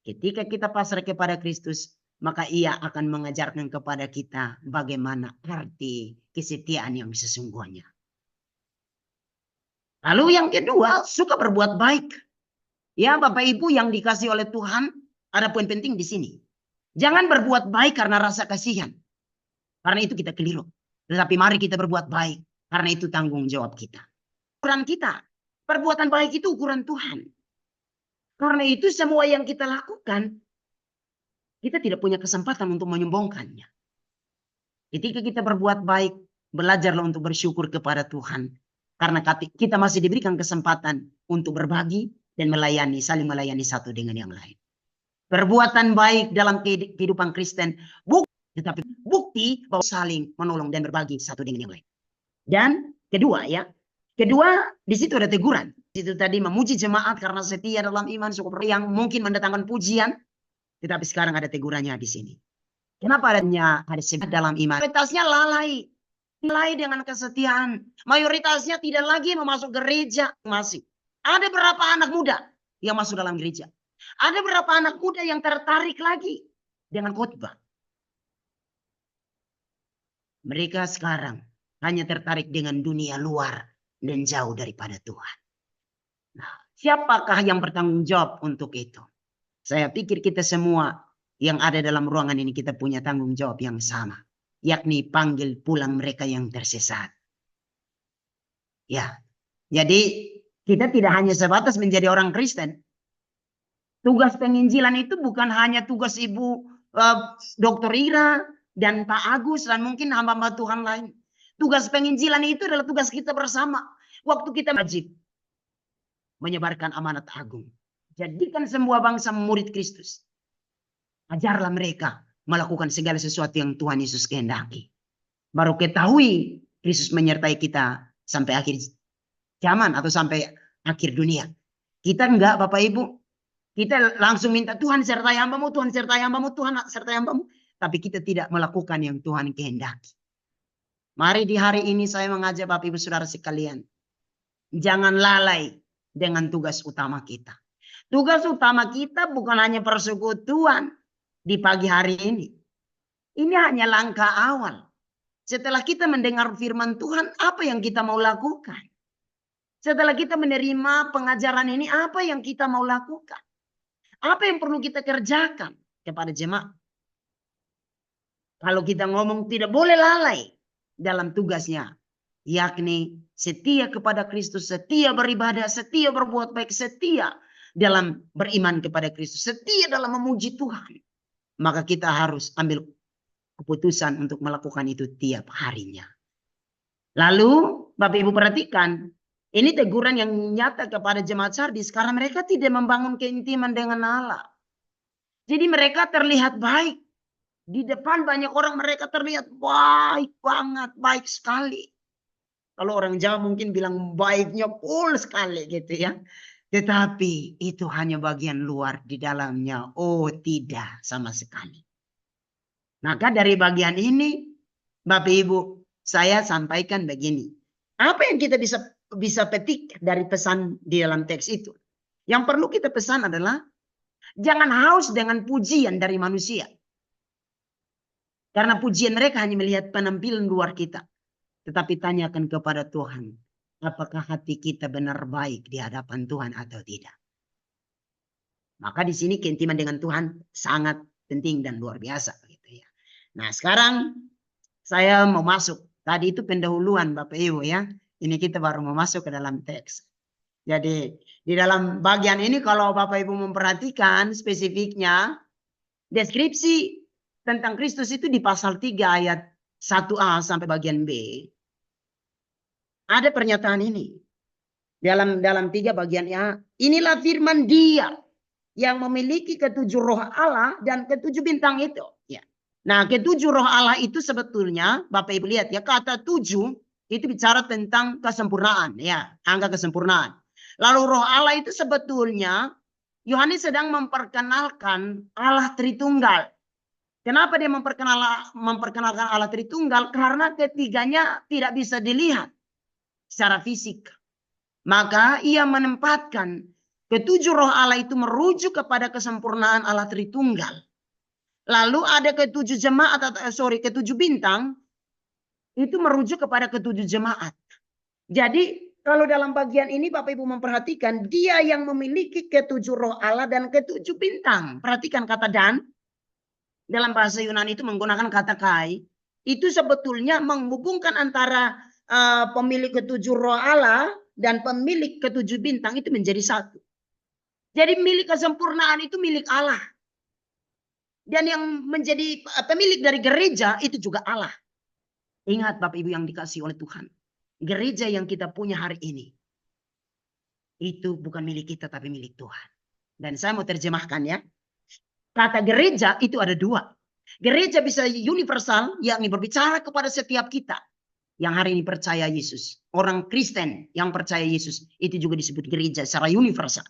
Ketika kita pasrah kepada Kristus, maka ia akan mengajarkan kepada kita bagaimana arti kesetiaan yang sesungguhnya. Lalu yang kedua, suka berbuat baik. Ya, Bapak Ibu yang dikasih oleh Tuhan, ada poin penting di sini. Jangan berbuat baik karena rasa kasihan. Karena itu kita keliru. Tetapi mari kita berbuat baik. Karena itu tanggung jawab kita. Ukuran kita. Perbuatan baik itu ukuran Tuhan. Karena itu semua yang kita lakukan, kita tidak punya kesempatan untuk menyombongkannya. Ketika kita berbuat baik, belajarlah untuk bersyukur kepada Tuhan. Karena kita masih diberikan kesempatan untuk berbagi dan melayani, saling melayani satu dengan yang lain. Perbuatan baik dalam kehidupan Kristen, tetapi bukti bahwa saling menolong dan berbagi satu dengan yang lain. Dan kedua ya, di situ ada teguran. Di situ tadi memuji jemaat karena setia dalam iman, yang mungkin mendatangkan pujian. Tetapi sekarang ada tegurannya di sini. Kenapa ada setia dalam iman? Mayoritasnya lalai dengan kesetiaan. Mayoritasnya tidak lagi memasuk gereja masih. Ada berapa anak muda yang masuk dalam gereja? Ada berapa anak muda yang tertarik lagi dengan khotbah? Mereka sekarang hanya tertarik dengan dunia luar dan jauh daripada Tuhan. Nah, siapakah yang bertanggung jawab untuk itu? Saya pikir kita semua yang ada dalam ruangan ini kita punya tanggung jawab yang sama. Yakni panggil pulang mereka yang tersesat. Ya, jadi kita tidak hanya sebatas menjadi orang Kristen. Tugas penginjilan itu bukan hanya tugas Ibu Dr. Ira dan Pak Agus dan mungkin hamba-hamba Tuhan lain. Tugas penginjilan itu adalah tugas kita bersama. Waktu kita wajib menyebarkan amanat agung. Jadikan semua bangsa murid Kristus. Ajarlah mereka melakukan segala sesuatu yang Tuhan Yesus kehendaki. Baru ketahui Kristus menyertai kita sampai akhir zaman atau sampai akhir dunia. Kita enggak, Bapak Ibu. Kita langsung minta Tuhan sertai hambamu, Tuhan sertai hambamu, Tuhan sertai hambamu. Tapi kita tidak melakukan yang Tuhan kehendaki. Mari di hari ini saya mengajak Bapak Ibu Saudara sekalian. Jangan lalai dengan tugas utama kita. Tugas utama kita bukan hanya persekutuan di pagi hari ini. Ini hanya langkah awal. Setelah kita mendengar firman Tuhan, apa yang kita mau lakukan? Setelah kita menerima pengajaran ini, apa yang kita mau lakukan? Apa yang perlu kita kerjakan kepada jemaat? Kalau kita ngomong tidak boleh lalai dalam tugasnya. Yakni setia kepada Kristus, setia beribadah, setia berbuat baik, setia dalam beriman kepada Kristus, setia dalam memuji Tuhan. Maka kita harus ambil keputusan untuk melakukan itu tiap harinya. Lalu Bapak Ibu perhatikan, ini teguran yang nyata kepada jemaat Sardis karena mereka tidak membangun keintiman dengan Allah. Jadi mereka terlihat baik. Di depan banyak orang mereka terlihat baik banget, baik sekali. Kalau orang Jawa mungkin bilang baiknya full sekali gitu ya. Tetapi itu hanya bagian luar, di dalamnya oh tidak sama sekali. Maka dari bagian ini Bapak Ibu, saya sampaikan begini. Apa yang kita bisa petik dari pesan di dalam teks itu? Yang perlu kita pesan adalah jangan haus dengan pujian dari manusia. Karena pujian mereka hanya melihat penampilan luar kita. Tetapi tanyakan kepada Tuhan, apakah hati kita benar baik di hadapan Tuhan atau tidak. Maka di sini keintiman dengan Tuhan sangat penting dan luar biasa. Gitu ya. Nah sekarang saya mau masuk. Tadi itu pendahuluan Bapak Ibu ya. Ini kita baru mau masuk ke dalam teks. Jadi di dalam bagian ini kalau Bapak Ibu memperhatikan spesifiknya. Deskripsi tentang Kristus itu di pasal 3 ayat 1a sampai bagian B. Ada pernyataan ini. Dalam 3 bagian A. Inilah firman Dia yang memiliki ketujuh roh Allah dan ketujuh bintang itu. Ya. Nah, ketujuh roh Allah itu sebetulnya, Bapak Ibu lihat ya, kata 7 itu bicara tentang kesempurnaan, ya, angka kesempurnaan. Lalu roh Allah itu sebetulnya Yohanes sedang memperkenalkan Allah Tritunggal. Kenapa dia memperkenalkan Allah Tritunggal? Karena ketiganya tidak bisa dilihat secara fisik. Maka ia menempatkan ketujuh roh Allah itu merujuk kepada kesempurnaan Allah Tritunggal. Lalu ada ketujuh bintang itu merujuk kepada ketujuh jemaat. Jadi kalau dalam bagian ini Bapak Ibu memperhatikan Dia yang memiliki ketujuh roh Allah dan ketujuh bintang. Perhatikan kata dan. Dalam bahasa Yunani itu menggunakan kata kai. Itu sebetulnya menghubungkan antara pemilik ketujuh roh Allah dan pemilik ketujuh bintang itu menjadi satu. Jadi milik kesempurnaan itu milik Allah. Dan yang menjadi pemilik dari gereja itu juga Allah. Ingat Bapak Ibu yang dikasihi oleh Tuhan. Gereja yang kita punya hari ini. Itu bukan milik kita tapi milik Tuhan. Dan saya mau terjemahkan ya. Kata gereja itu ada 2. Gereja bisa universal yakni berbicara kepada setiap kita. Yang hari ini percaya Yesus. Orang Kristen yang percaya Yesus. Itu juga disebut gereja secara universal.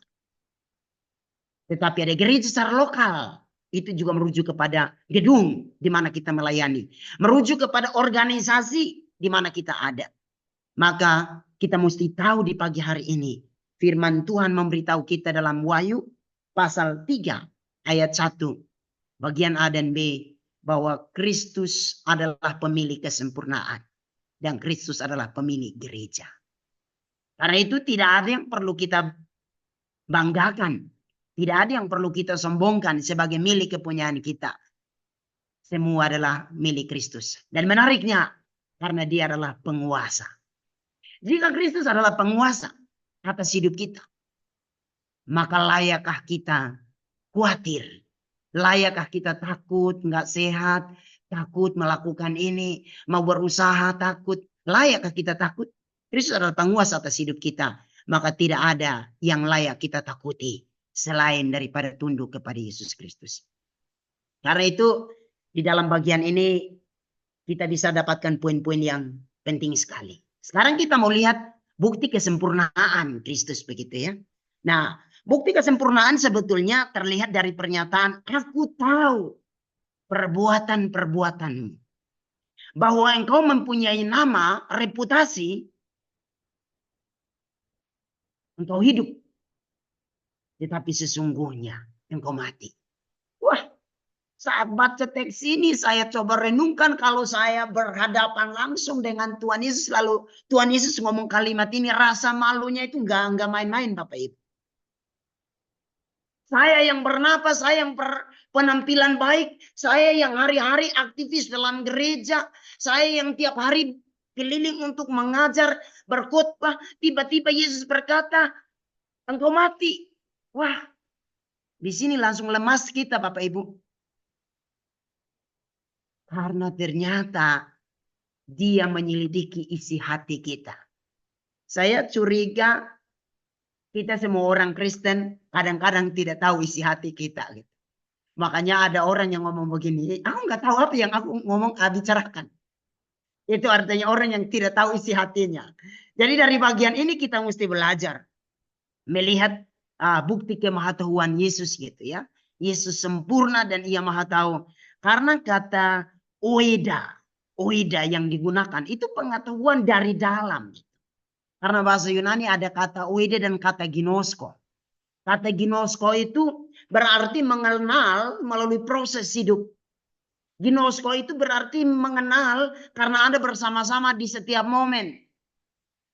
Tetapi ada gereja secara lokal. Itu juga merujuk kepada gedung di mana kita melayani. Merujuk kepada organisasi di mana kita ada. Maka kita mesti tahu di pagi hari ini. Firman Tuhan memberitahu kita dalam Wahyu pasal 3 ayat 1. Bagian A dan B. Bahwa Kristus adalah pemilik kesempurnaan. Dan Kristus adalah pemilik gereja. Karena itu tidak ada yang perlu kita banggakan. Tidak ada yang perlu kita sombongkan sebagai milik kepunyaan kita. Semua adalah milik Kristus. Dan menariknya, karena Dia adalah penguasa. Jika Kristus adalah penguasa atas hidup kita, maka layakkah kita khawatir? Layakkah kita takut, nggak sehat, takut melakukan ini, mau berusaha takut? Layakkah kita takut? Kristus adalah penguasa atas hidup kita. Maka tidak ada yang layak kita takuti. Selain daripada tunduk kepada Yesus Kristus. Karena itu di dalam bagian ini kita bisa dapatkan poin-poin yang penting sekali. Sekarang kita mau lihat bukti kesempurnaan Kristus begitu ya. Nah bukti kesempurnaan sebetulnya terlihat dari pernyataan aku tahu perbuatan-perbuatanmu. Bahwa engkau mempunyai nama, reputasi, engkau hidup. Tetapi sesungguhnya engkau mati. Wah, saat baca teks ini saya coba renungkan kalau saya berhadapan langsung dengan Tuhan Yesus. Lalu Tuhan Yesus ngomong kalimat ini, rasa malunya itu enggak main-main Bapak Ibu. Saya yang bernapas, saya yang penampilan baik. Saya yang hari-hari aktivis dalam gereja. Saya yang tiap hari keliling untuk mengajar, berkhotbah. Tiba-tiba Yesus berkata, engkau mati. Wah, di sini langsung lemas kita Bapak Ibu. Karena ternyata Dia menyelidiki isi hati kita. Saya curiga kita semua orang Kristen kadang-kadang tidak tahu isi hati kita. Gitu. Makanya ada orang yang ngomong begini, aku nggak tahu apa yang aku bicarakan. Itu artinya orang yang tidak tahu isi hatinya. Jadi dari bagian ini kita mesti belajar. Melihat bukti kemahatauan Yesus gitu ya. Yesus sempurna dan Ia maha tahu. Karena kata oeda oida yang digunakan itu pengetahuan dari dalam. Karena bahasa Yunani ada kata oida dan kata ginosko. Kata ginosko itu berarti mengenal melalui proses hidup. Ginosko itu berarti mengenal karena Anda bersama-sama di setiap momen.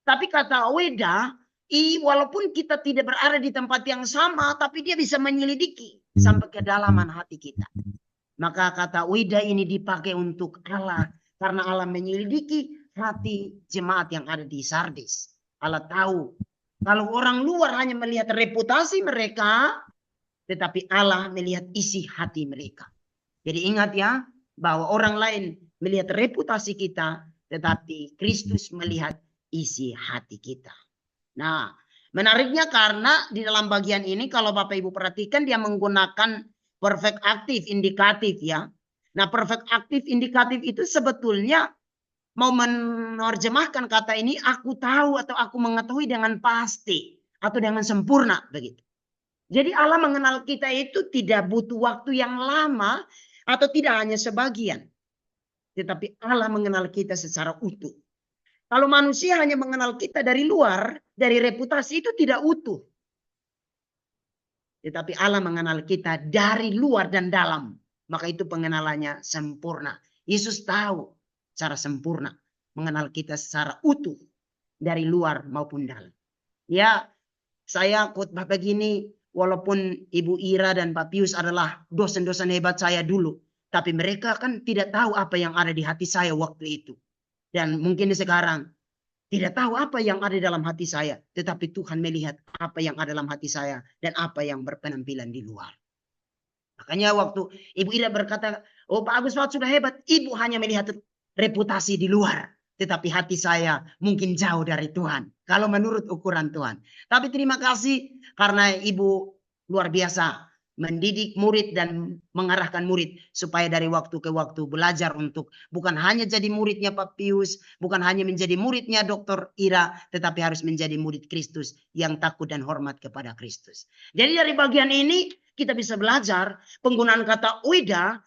Tapi kata oida, walaupun kita tidak berada di tempat yang sama, tapi dia bisa menyelidiki sampai kedalaman hati kita. Maka kata oida ini dipakai untuk Allah. Karena Allah menyelidiki hati jemaat yang ada di Sardis. Allah tahu. Kalau orang luar hanya melihat reputasi mereka, tetapi Allah melihat isi hati mereka. Jadi ingat ya, bahwa orang lain melihat reputasi kita, tetapi Kristus melihat isi hati kita. Nah, menariknya karena di dalam bagian ini kalau Bapak Ibu perhatikan dia menggunakan perfect aktif indikatif ya. Nah, perfect aktif indikatif itu sebetulnya mau menerjemahkan kata ini aku tahu atau aku mengetahui dengan pasti atau dengan sempurna begitu. Jadi Allah mengenal kita itu tidak butuh waktu yang lama atau tidak hanya sebagian. Tetapi Allah mengenal kita secara utuh. Kalau manusia hanya mengenal kita dari luar, dari reputasi itu tidak utuh. Tetapi Allah mengenal kita dari luar dan dalam. Maka itu pengenalannya sempurna. Yesus tahu secara sempurna mengenal kita secara utuh dari luar maupun dalam. Ya, saya khotbah begini walaupun Ibu Ira dan Pak Pius adalah dosen-dosen hebat saya dulu, tapi mereka kan tidak tahu apa yang ada di hati saya waktu itu. Dan mungkin sekarang tidak tahu apa yang ada dalam hati saya, tetapi Tuhan melihat apa yang ada dalam hati saya dan apa yang berpenampilan di luar. Makanya waktu Ibu Ira berkata, oh Pak Agus sudah hebat, Ibu hanya melihat reputasi di luar. Tetapi hati saya mungkin jauh dari Tuhan. Kalau menurut ukuran Tuhan. Tapi terima kasih karena Ibu luar biasa. Mendidik murid dan mengarahkan murid. Supaya dari waktu ke waktu belajar untuk bukan hanya jadi muridnya Pak Pius. Bukan hanya menjadi muridnya Dr. Ira. Tetapi harus menjadi murid Kristus. Yang takut dan hormat kepada Kristus. Jadi dari bagian ini kita bisa belajar. Penggunaan kata oida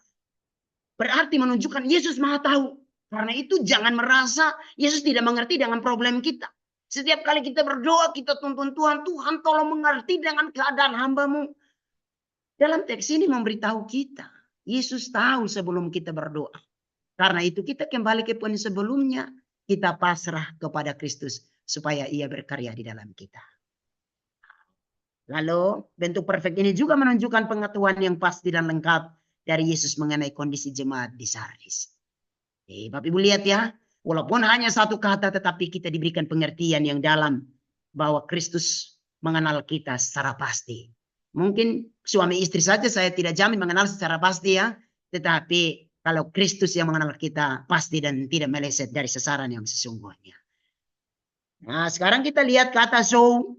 berarti menunjukkan Yesus Maha tahu. Karena itu jangan merasa Yesus tidak mengerti dengan problem kita. Setiap kali kita berdoa, kita tuntun Tuhan. Tuhan tolong mengerti dengan keadaan hamba-Mu. Dalam teks ini memberitahu kita. Yesus tahu sebelum kita berdoa. Karena itu kita kembali ke poin sebelumnya. Kita pasrah kepada Kristus. Supaya ia berkarya di dalam kita. Lalu bentuk perfect ini juga menunjukkan pengetahuan yang pasti dan lengkap. Dari Yesus mengenai kondisi jemaat di Sardis. Bapak Ibu lihat ya, walaupun hanya satu kata tetapi kita diberikan pengertian yang dalam bahwa Kristus mengenal kita secara pasti. Mungkin suami istri saja saya tidak jamin mengenal secara pasti ya, tetapi kalau Kristus yang mengenal kita pasti dan tidak meleset dari sasaran yang sesungguhnya. Nah, sekarang kita lihat kata so.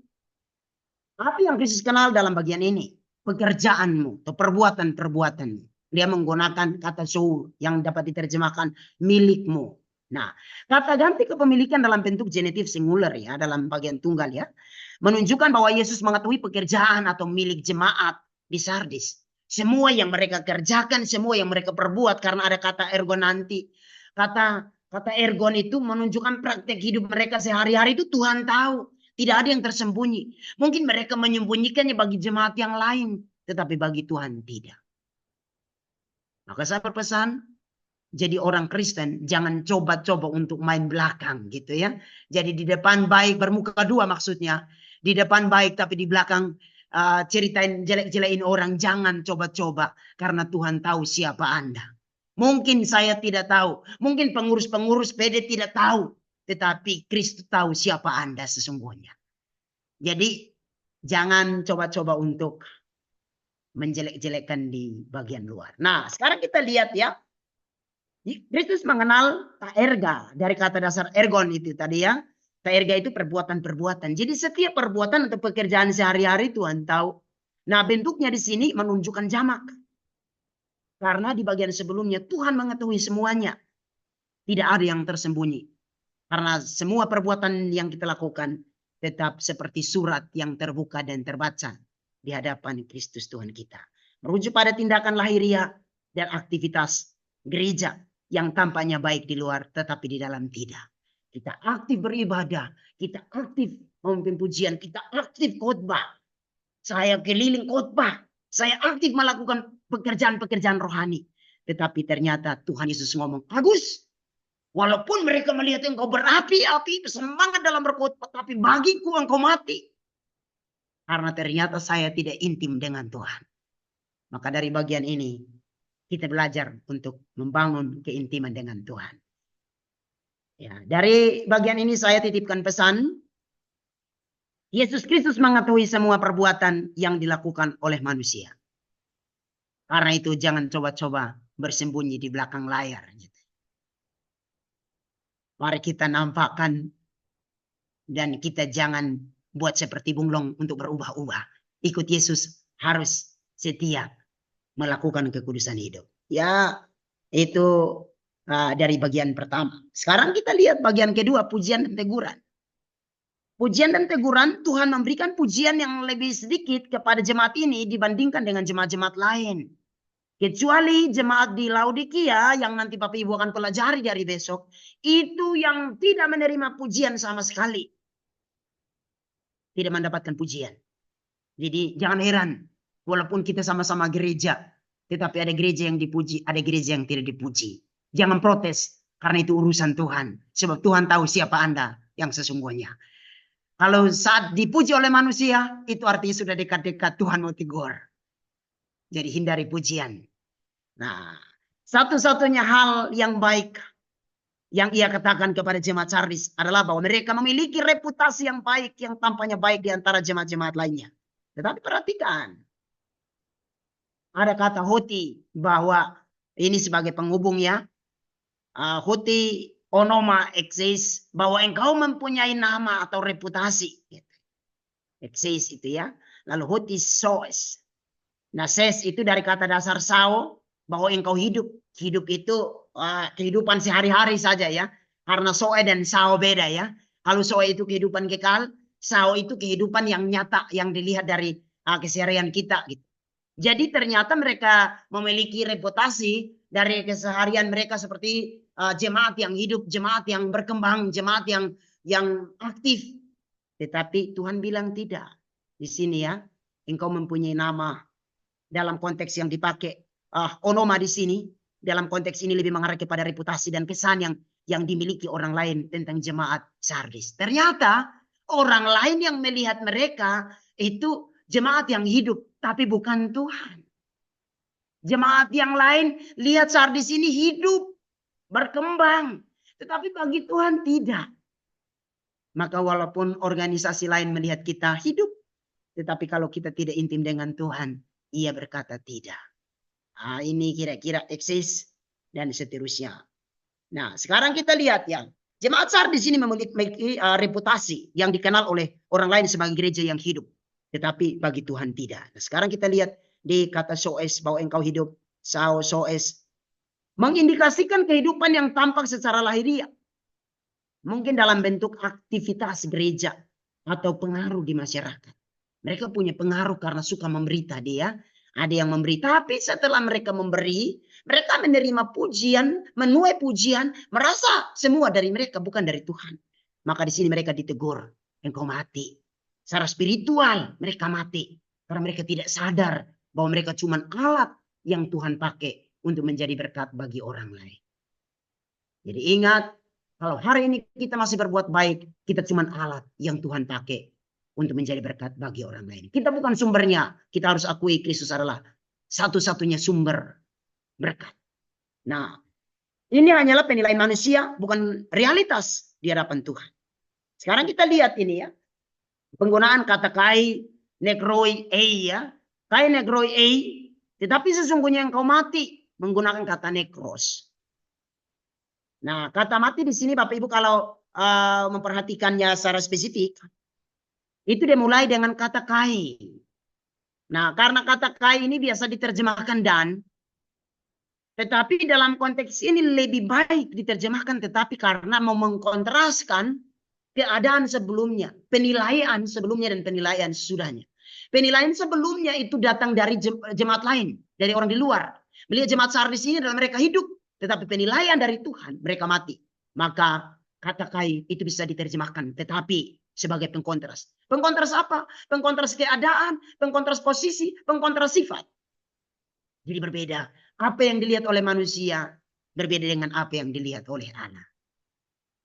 Apa yang Kristus kenal dalam bagian ini? Pekerjaanmu atau perbuatan-perbuatan. Dia menggunakan kata so yang dapat diterjemahkan milikmu. Nah, kata ganti kepemilikan dalam bentuk genitif singular ya, dalam bagian tunggal ya. Menunjukkan bahwa Yesus mengetahui pekerjaan atau milik jemaat di Sardis. Semua yang mereka kerjakan, semua yang mereka perbuat karena ada kata ergon nanti. Kata ergon itu menunjukkan praktek hidup mereka sehari-hari itu Tuhan tahu. Tidak ada yang tersembunyi. Mungkin mereka menyembunyikannya bagi jemaat yang lain. Tetapi bagi Tuhan tidak. Maka saya berpesan, jadi orang Kristen jangan coba-coba untuk main belakang gitu ya. Jadi di depan baik bermuka dua maksudnya. Di depan baik tapi di belakang ceritain jelek-jelekin orang. Jangan coba-coba karena Tuhan tahu siapa Anda. Mungkin saya tidak tahu. Mungkin pengurus-pengurus PD tidak tahu. Tetapi Kristus tahu siapa Anda sesungguhnya. Jadi jangan coba-coba untuk menjelek-jelekkan di bagian luar. Nah, sekarang kita lihat ya. Kristus mengenal taerga dari kata dasar ergon itu tadi ya. Taerga itu perbuatan-perbuatan. Jadi setiap perbuatan atau pekerjaan sehari-hari Tuhan tahu. Nah, bentuknya di sini menunjukkan jamak. Karena di bagian sebelumnya Tuhan mengetahui semuanya. Tidak ada yang tersembunyi. Karena semua perbuatan yang kita lakukan tetap seperti surat yang terbuka dan terbaca di hadapan Kristus Tuhan kita. Merujuk pada tindakan lahiriah dan aktivitas gereja. yang tampaknya baik di luar, tetapi di dalam tidak. Kita aktif beribadah, kita aktif memimpin pujian, kita aktif khotbah. Saya keliling khotbah, saya aktif melakukan pekerjaan-pekerjaan rohani. Tetapi ternyata Tuhan Yesus ngomong, Agus, walaupun mereka melihat engkau berapi-api, semangat dalam berkhotbah, tapi bagiku engkau mati. Karena ternyata saya tidak intim dengan Tuhan. Maka dari bagian ini, kita belajar untuk membangun keintiman dengan Tuhan. Ya, dari bagian ini saya titipkan pesan. Yesus Kristus mengetahui semua perbuatan yang dilakukan oleh manusia. Karena itu jangan coba-coba bersembunyi di belakang layar. Mari kita nampakkan dan kita jangan buat seperti bunglon untuk berubah-ubah. Ikut Yesus harus setia melakukan kekudusan hidup. Ya, itu dari bagian pertama. Sekarang kita lihat bagian kedua, pujian dan teguran. Pujian dan teguran, Tuhan memberikan pujian yang lebih sedikit kepada jemaat ini dibandingkan dengan jemaat-jemaat lain. Kecuali jemaat di Laodikia yang nanti Bapak Ibu akan pelajari dari besok. Itu yang tidak menerima pujian sama sekali. Tidak mendapatkan pujian. Jadi jangan heran. Walaupun kita sama-sama gereja. Tetapi ada gereja yang dipuji, ada gereja yang tidak dipuji. Jangan protes. Karena itu urusan Tuhan. Sebab Tuhan tahu siapa Anda yang sesungguhnya. Kalau saat dipuji oleh manusia, itu artinya sudah dekat-dekat Tuhan mau tegur. Jadi hindari pujian. Nah, satu-satunya hal yang baik yang ia katakan kepada jemaat Sardis adalah bahwa mereka memiliki reputasi yang baik, yang tampaknya baik di antara jemaat-jemaat lainnya. Tetapi perhatikan. Ada kata hoti bahwa ini sebagai penghubung ya. Hoti onoma eksis, bahwa engkau mempunyai nama atau reputasi. Eksis itu ya. Lalu hoti soes. Nah ses itu dari kata dasar sao, bahwa engkau hidup. Hidup itu kehidupan sehari-hari saja ya. Karena soe dan sao beda ya. Kalau soe itu kehidupan kekal, sao itu kehidupan yang nyata, yang dilihat dari keseharian kita gitu. Jadi ternyata mereka memiliki reputasi dari keseharian mereka seperti jemaat yang hidup, jemaat yang berkembang, jemaat yang aktif. Tetapi Tuhan bilang tidak. Di sini ya, engkau mempunyai nama. Dalam konteks yang dipakai onoma di sini, dalam konteks ini lebih mengarah kepada reputasi dan kesan yang dimiliki orang lain tentang jemaat Sardis. Ternyata orang lain yang melihat mereka itu jemaat yang hidup, tapi bukan Tuhan. Jemaat yang lain lihat Sardis ini hidup, berkembang. Tetapi bagi Tuhan tidak. Maka walaupun organisasi lain melihat kita hidup, tetapi kalau kita tidak intim dengan Tuhan, ia berkata tidak. Ini kira-kira eksis dan seterusnya. Nah sekarang kita lihat ya. Jemaat Sardis ini memiliki reputasi yang dikenal oleh orang lain sebagai gereja yang hidup. Tetapi bagi Tuhan tidak. Nah, sekarang kita lihat di kata soes, bahwa engkau hidup. Sao soes. Mengindikasikan kehidupan yang tampak secara lahiriah. Mungkin dalam bentuk aktivitas gereja. Atau pengaruh di masyarakat. Mereka punya pengaruh karena suka memberi tadi ya. Ada yang memberi. Tapi setelah mereka memberi. Mereka menerima pujian. Menuai pujian. Merasa semua dari mereka bukan dari Tuhan. Maka di sini mereka ditegur. Engkau mati. Secara spiritual mereka mati. Karena mereka tidak sadar bahwa mereka cuma alat yang Tuhan pakai untuk menjadi berkat bagi orang lain. Jadi ingat, kalau hari ini kita masih berbuat baik, kita cuma alat yang Tuhan pakai untuk menjadi berkat bagi orang lain. Kita bukan sumbernya. Kita harus akui Kristus adalah satu-satunya sumber berkat. Nah, ini hanyalah penilaian manusia, bukan realitas di hadapan Tuhan. Sekarang kita lihat ini ya. Penggunaan kata kai, nekroi, ya. Kai, nekroi, tetapi sesungguhnya engkau mati menggunakan kata nekros. Nah, kata mati di sini Bapak Ibu kalau memperhatikannya secara spesifik, itu dimulai dengan kata kai. Nah, karena kata kai ini biasa diterjemahkan dan, tetapi dalam konteks ini lebih baik diterjemahkan tetapi karena mau mengkontraskan keadaan sebelumnya, penilaian sebelumnya dan penilaian sesudahnya. Penilaian sebelumnya itu datang dari jemaat lain, dari orang di luar. Melihat jemaat Sardis ini adalah mereka hidup, tetapi penilaian dari Tuhan mereka mati. Maka kata Kain itu bisa diterjemahkan tetapi sebagai pengkontras. Pengkontras apa? Pengkontras keadaan, pengkontras posisi, pengkontras sifat. Jadi berbeda. Apa yang dilihat oleh manusia berbeda dengan apa yang dilihat oleh Allah.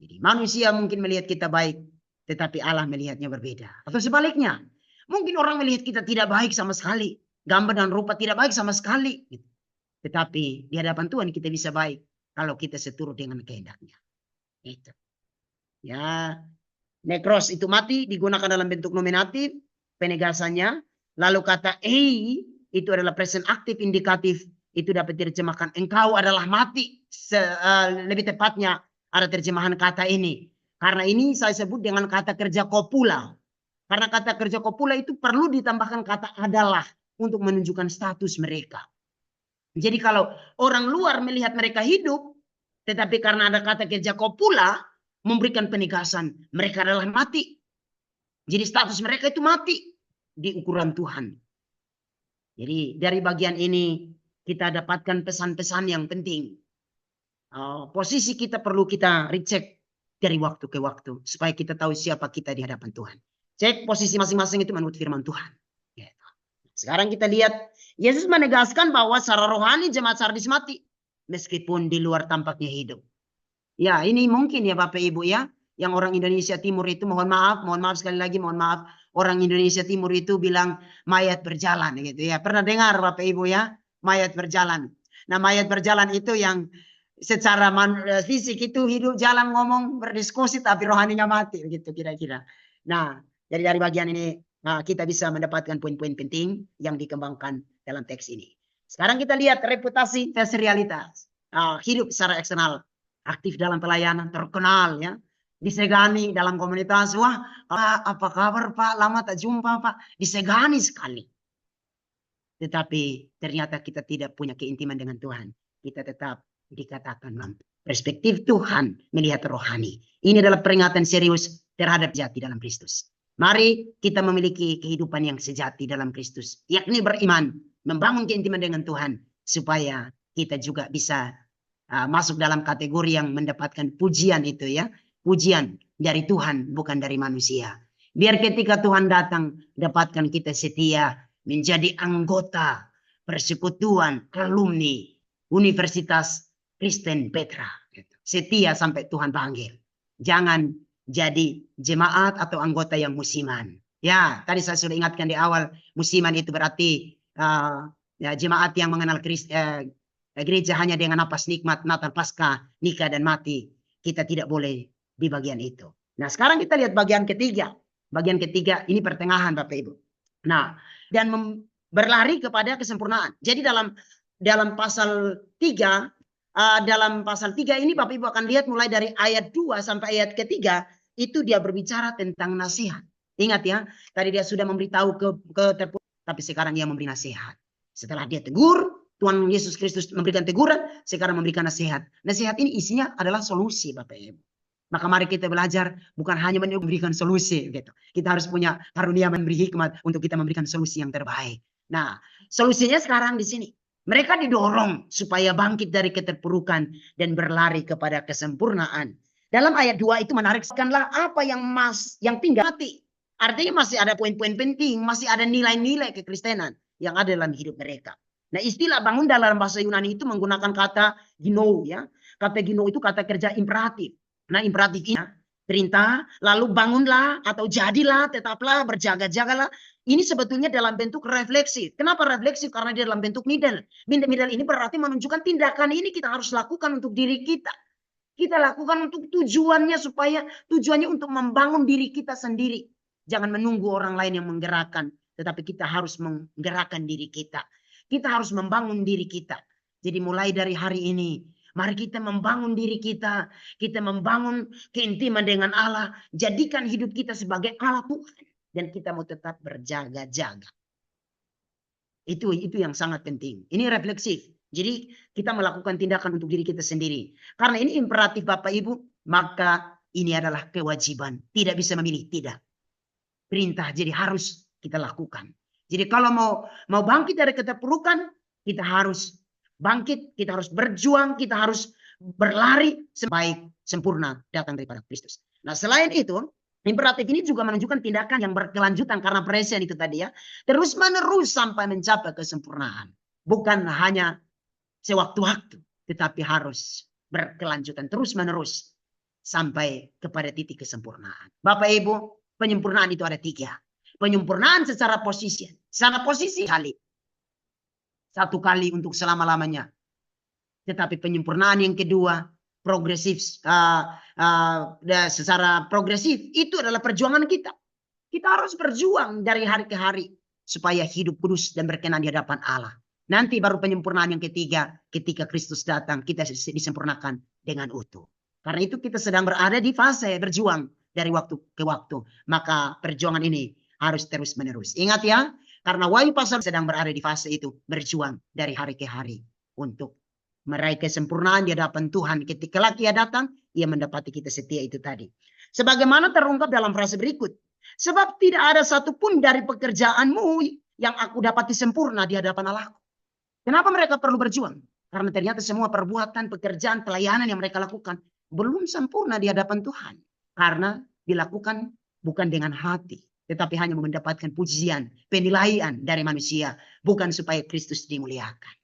Jadi manusia mungkin melihat kita baik, tetapi Allah melihatnya berbeda. Atau sebaliknya, mungkin orang melihat kita tidak baik sama sekali. Gambar dan rupa tidak baik sama sekali. Tetapi di hadapan Tuhan kita bisa baik kalau kita seturut dengan kehendaknya. Itu. Ya, nekros itu mati digunakan dalam bentuk nominatif, penegasannya. Lalu kata itu adalah present aktif indikatif, itu dapat diterjemahkan engkau adalah mati. Lebih tepatnya ada terjemahan kata ini. Karena ini saya sebut dengan kata kerja kopula. Karena kata kerja kopula itu perlu ditambahkan kata adalah untuk menunjukkan status mereka. Jadi kalau orang luar melihat mereka hidup, tetapi karena ada kata kerja kopula, memberikan penegasan mereka adalah mati. Jadi status mereka itu mati di ukuran Tuhan. Jadi dari bagian ini kita dapatkan pesan-pesan yang penting. Posisi kita perlu kita recheck dari waktu ke waktu supaya kita tahu siapa kita di hadapan Tuhan. Cek posisi masing-masing itu menurut firman Tuhan. Sekarang kita lihat Yesus menegaskan bahwa secara rohani jemaat Sardis mati meskipun di luar tampaknya hidup. Ya, ini mungkin ya Bapak Ibu ya, yang orang Indonesia Timur itu mohon maaf sekali lagi, mohon maaf. Orang Indonesia Timur itu bilang mayat berjalan gitu ya. Pernah dengar Bapak Ibu ya, mayat berjalan. Nah, mayat berjalan itu yang secara fisik itu hidup, jalan, ngomong, berdiskusi tapi rohaninya mati gitu kira-kira. Nah, jadi dari bagian ini kita bisa mendapatkan poin-poin penting yang dikembangkan dalam teks ini. Sekarang kita lihat reputasi versus realitas. Hidup secara eksternal. Aktif dalam pelayanan, terkenal ya, disegani dalam komunitas. Wah, apa kabar Pak? Lama tak jumpa Pak. Disegani sekali. Tetapi ternyata kita tidak punya keintiman dengan Tuhan. Kita tetap dikatakan mampu. Perspektif Tuhan melihat rohani. Ini adalah peringatan serius terhadap jati dalam Kristus. Mari kita memiliki kehidupan yang sejati dalam Kristus. Yakni beriman, membangun keintiman dengan Tuhan. Supaya kita juga bisa masuk dalam kategori yang mendapatkan pujian itu ya. Pujian dari Tuhan bukan dari manusia. Biar ketika Tuhan datang dapatkan kita setia menjadi anggota persekutuan alumni Universitas Kristen Petra. Setia sampai Tuhan panggil. Jangan jadi jemaat atau anggota yang musiman. Ya, tadi saya sudah ingatkan di awal, musiman itu berarti jemaat yang mengenal gereja hanya dengan napas nikmat, Natal, Paskah, nikah dan mati. Kita tidak boleh di bagian itu. Nah, sekarang kita lihat bagian ketiga. Bagian ketiga ini pertengahan Bapak Ibu. Nah, dan berlari kepada kesempurnaan. Jadi dalam pasal 3, dalam pasal 3 ini Bapak Ibu akan lihat mulai dari ayat 2 sampai ayat ketiga itu dia berbicara tentang nasihat. Ingat ya, tadi dia sudah memberitahu tapi sekarang dia memberi nasihat. Setelah dia tegur, Tuhan Yesus Kristus memberikan teguran, sekarang memberikan nasihat. Nasihat ini isinya adalah solusi Bapak Ibu. Maka mari kita belajar bukan hanya memberikan solusi gitu. Kita harus punya karunia memberi hikmat untuk kita memberikan solusi yang terbaik. Nah, solusinya sekarang di sini. Mereka didorong supaya bangkit dari keterpurukan dan berlari kepada kesempurnaan. Dalam ayat 2 itu menarik, apa yang tinggal mati. Artinya masih ada poin-poin penting, masih ada nilai-nilai kekristenan yang ada dalam hidup mereka. Nah, istilah bangun dalam bahasa Yunani itu menggunakan kata gino ya. Kata gino itu kata kerja imperatif. Nah, imperatif ini perintah, lalu bangunlah atau jadilah, tetaplah, berjaga-jagalah. Ini sebetulnya dalam bentuk refleksif. Kenapa refleksif? Karena dia dalam bentuk middle. Middle ini berarti menunjukkan tindakan ini kita harus lakukan untuk diri kita. Kita lakukan untuk tujuannya supaya tujuannya untuk membangun diri kita sendiri. Jangan menunggu orang lain yang menggerakkan. Tetapi kita harus menggerakkan diri kita. Kita harus membangun diri kita. Jadi mulai dari hari ini, mari kita membangun diri kita. Kita membangun keintiman dengan Allah. Jadikan hidup kita sebagai Allah Tuhan. Dan kita mau tetap berjaga-jaga. Itu yang sangat penting. Ini refleksif. Jadi kita melakukan tindakan untuk diri kita sendiri. Karena ini imperatif Bapak Ibu. Maka ini adalah kewajiban. Tidak bisa memilih. Tidak. Perintah. Jadi harus kita lakukan. Jadi kalau mau bangkit dari keterpurukan, kita harus bangkit, kita harus berjuang, kita harus berlari sampai sempurna datang daripada Kristus. Nah, selain itu, imperatif ini juga menunjukkan tindakan yang berkelanjutan karena present itu tadi ya. Terus menerus sampai mencapai kesempurnaan. Bukan hanya sewaktu-waktu, tetapi harus berkelanjutan terus menerus sampai kepada titik kesempurnaan. Bapak Ibu, penyempurnaan itu ada 3. Penyempurnaan secara posisi. Secara posisi kali. 1 kali untuk selama-lamanya. Tetapi penyempurnaan yang kedua, progresif, secara progresif, itu adalah perjuangan kita. Kita harus berjuang dari hari ke hari supaya hidup kudus dan berkenan di hadapan Allah. Nanti baru penyempurnaan yang ketiga, ketika Kristus datang, kita disempurnakan dengan utuh. Karena itu kita sedang berada di fase berjuang dari waktu ke waktu. Maka perjuangan ini harus terus menerus. Ingat ya, karena Wahyu pasal sedang berada di fase itu, berjuang dari hari ke hari untuk meraih kesempurnaan di hadapan Tuhan. Ketika Ia datang, Ia mendapati kita setia itu tadi. Sebagaimana terungkap dalam frase berikut. Sebab tidak ada satupun dari pekerjaanmu yang aku dapati sempurna di hadapan Allahku. Kenapa mereka perlu berjuang? Karena ternyata semua perbuatan, pekerjaan, pelayanan yang mereka lakukan belum sempurna di hadapan Tuhan. Karena dilakukan bukan dengan hati, tetapi hanya mendapatkan pujian, penilaian dari manusia. Bukan supaya Kristus dimuliakan.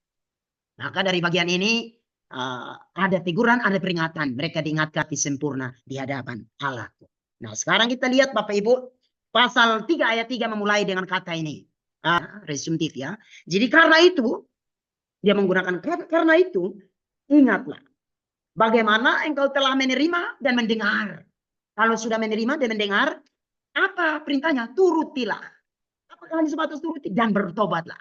Maka dari bagian ini ada teguran, ada peringatan. Mereka diingatkan sempurna di hadapan Allah. Nah, sekarang kita lihat Bapak Ibu, pasal 3 ayat 3 memulai dengan kata ini. Resumtif ya. Jadi karena itu, dia menggunakan karena itu, ingatlah. Bagaimana engkau telah menerima dan mendengar. Kalau sudah menerima dan mendengar, apa perintahnya? Turutilah. Apakah hanya sebatas turuti? Dan bertobatlah.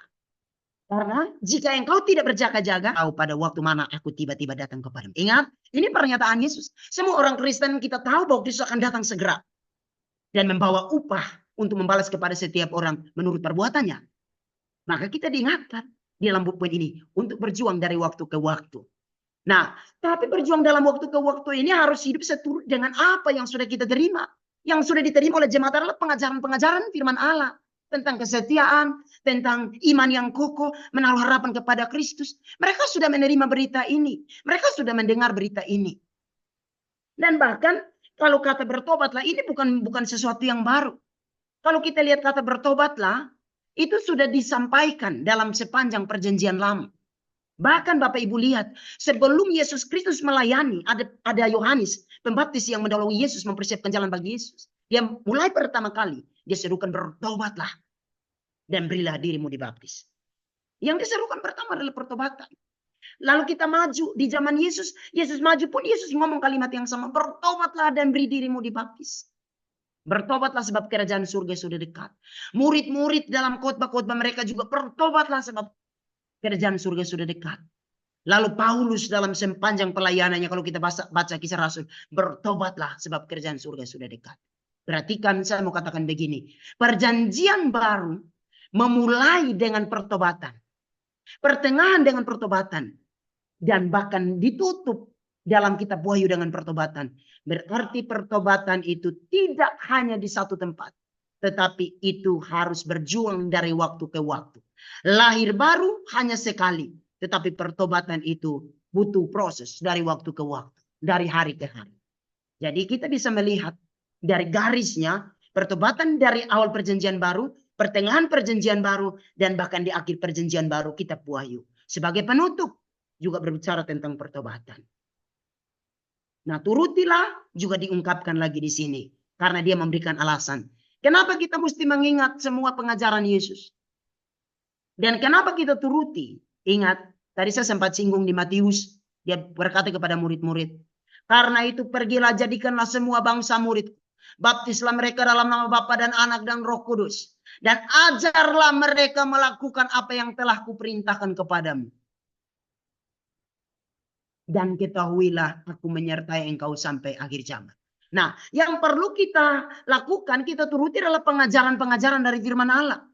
Karena jika engkau tidak berjaga-jaga, tahu pada waktu mana aku tiba-tiba datang kepadamu. Ingat, ini pernyataan Yesus. Semua orang Kristen kita tahu bahwa Kristus akan datang segera. Dan membawa upah untuk membalas kepada setiap orang menurut perbuatannya. Maka kita diingatkan di dalam poin ini untuk berjuang dari waktu ke waktu. Nah, tapi berjuang dalam waktu ke waktu ini harus hidup seturut dengan apa yang sudah kita terima. Yang sudah diterima oleh jemaat adalah pengajaran-pengajaran firman Allah. Tentang kesetiaan, tentang iman yang kokoh, menaruh harapan kepada Kristus. Mereka sudah menerima berita ini. Mereka sudah mendengar berita ini. Dan bahkan kalau kata bertobatlah ini bukan sesuatu yang baru. Kalau kita lihat kata bertobatlah, itu sudah disampaikan dalam sepanjang perjanjian lama. Bahkan Bapak Ibu lihat, sebelum Yesus Kristus melayani, ada Yohanes Pembaptis yang mendahului Yesus mempersiapkan jalan bagi Yesus. Dia mulai pertama kali, dia serukan bertobatlah dan berilah dirimu dibaptis. Yang diserukan pertama adalah pertobatan. Lalu kita maju di zaman Yesus. Yesus maju pun Yesus ngomong kalimat yang sama. Bertobatlah dan beri dirimu dibaptis. Bertobatlah sebab kerajaan surga sudah dekat. Murid-murid dalam khotbah-khotbah mereka juga bertobatlah sebab kerajaan surga sudah dekat. Lalu Paulus dalam sepanjang pelayanannya kalau kita baca kisah Rasul. Bertobatlah sebab kerajaan surga sudah dekat. Perhatikan, saya mau katakan begini. Perjanjian baru memulai dengan pertobatan. Pertengahan dengan pertobatan. Dan bahkan ditutup dalam kitab Wahyu dengan pertobatan. Berarti pertobatan itu tidak hanya di satu tempat. Tetapi itu harus berjuang dari waktu ke waktu. Lahir baru hanya sekali. Tetapi pertobatan itu butuh proses dari waktu ke waktu. Dari hari ke hari. Jadi kita bisa melihat dari garisnya. Pertobatan dari awal perjanjian baru. Pertengahan perjanjian baru. Dan bahkan di akhir perjanjian baru kitab Wahyu. Sebagai penutup. Juga berbicara tentang pertobatan. Nah, turutilah juga diungkapkan lagi di sini. Karena dia memberikan alasan. Kenapa kita mesti mengingat semua pengajaran Yesus? Dan kenapa kita turuti? Ingat, tadi saya sempat singgung di Matius. Dia berkata kepada murid-murid. Karena itu pergilah jadikanlah semua bangsa murid. Baptislah mereka dalam nama Bapa dan Anak dan Roh Kudus. Dan ajarlah mereka melakukan apa yang telah kuperintahkan kepadamu. Dan ketahuilah aku menyertai engkau sampai akhir zaman. Nah, yang perlu kita lakukan, kita turuti adalah pengajaran-pengajaran dari firman Allah.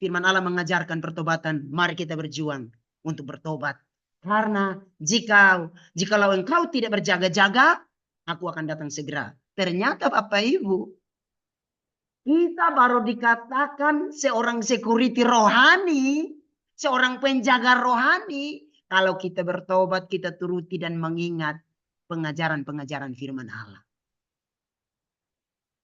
Firman Allah mengajarkan pertobatan. Mari kita berjuang untuk bertobat. Karena jikalau engkau tidak berjaga-jaga, aku akan datang segera. Ternyata Bapak Ibu, kita baru dikatakan seorang security rohani seorang penjaga rohani kalau kita bertobat, kita turuti dan mengingat pengajaran-pengajaran firman Allah.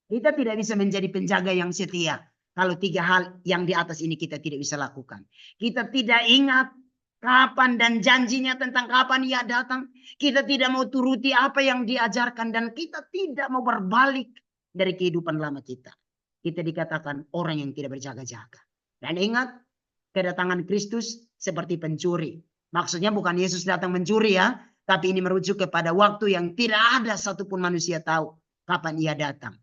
Kita tidak bisa menjadi penjaga yang setia kalau 3 hal yang di atas ini kita tidak bisa lakukan. Kita tidak ingat kapan dan janjinya tentang kapan ia datang. Kita tidak mau turuti apa yang diajarkan dan kita tidak mau berbalik dari kehidupan lama kita. Kita dikatakan orang yang tidak berjaga-jaga. Dan ingat, kedatangan Kristus seperti pencuri. Maksudnya bukan Yesus datang mencuri ya, tapi ini merujuk kepada waktu yang tidak ada satupun manusia tahu kapan ia datang.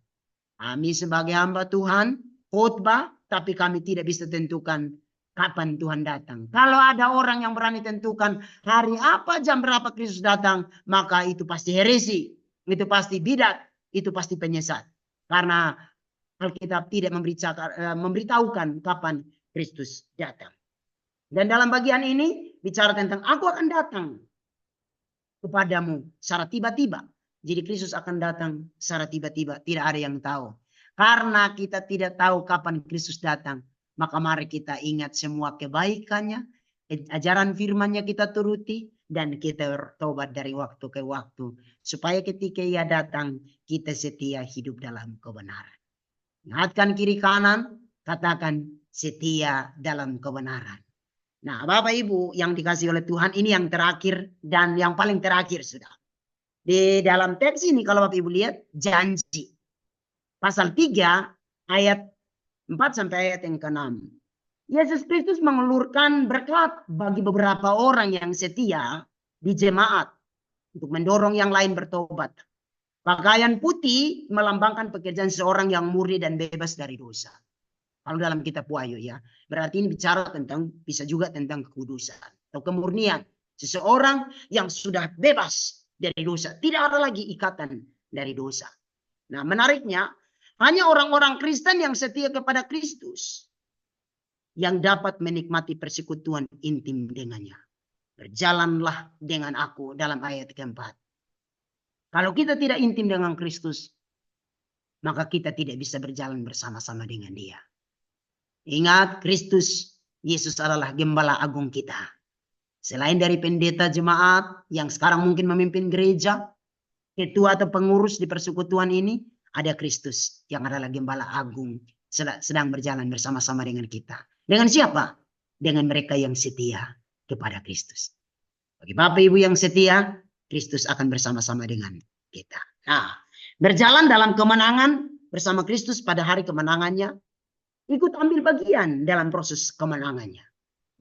Kami sebagai hamba Tuhan khotbah, tapi kami tidak bisa tentukan kapan Tuhan datang. Kalau ada orang yang berani tentukan hari apa, jam berapa Kristus datang, maka itu pasti heresi, itu pasti bidat, itu pasti penyesat. Karena Alkitab tidak memberitahukan kapan Kristus datang. Dan dalam bagian ini bicara tentang aku akan datang kepadamu secara tiba-tiba. Jadi Kristus akan datang secara tiba-tiba. Tidak ada yang tahu. Karena kita tidak tahu kapan Kristus datang. Maka mari kita ingat semua kebaikannya. Ajaran firman-Nya kita turuti. Dan kita bertobat dari waktu ke waktu. Supaya ketika ia datang kita setia hidup dalam kebenaran. Ingatkan kiri kanan. Katakan setia dalam kebenaran. Nah, Bapak Ibu yang dikasih oleh Tuhan, ini yang terakhir dan yang paling terakhir sudah. Di dalam teks ini kalau Bapak Ibu lihat janji. Pasal 3 ayat 4 sampai ayat yang ke-6. Yesus Kristus mengulurkan berkat bagi beberapa orang yang setia di jemaat untuk mendorong yang lain bertobat. Pakaian putih melambangkan pekerjaan seorang yang murni dan bebas dari dosa. Kalau dalam kitab Wahyu ya, berarti ini bicara tentang, bisa juga tentang kekudusan atau kemurnian. Seseorang yang sudah bebas dari dosa. Tidak ada lagi ikatan dari dosa. Nah menariknya, hanya orang-orang Kristen yang setia kepada Kristus yang dapat menikmati persekutuan intim dengannya. Berjalanlah dengan aku dalam ayat keempat. Kalau kita tidak intim dengan Kristus, maka kita tidak bisa berjalan bersama-sama dengan Dia. Ingat, Kristus Yesus adalah gembala agung kita. Selain dari pendeta jemaat yang sekarang mungkin memimpin gereja, ketua atau pengurus di persekutuan ini, ada Kristus yang adalah gembala agung sedang berjalan bersama-sama dengan kita. Dengan siapa? Dengan mereka yang setia kepada Kristus. Bagi Bapak Ibu yang setia, Kristus akan bersama-sama dengan kita. Nah, berjalan dalam kemenangan bersama Kristus pada hari kemenangannya, ikut ambil bagian dalam proses kemenangannya.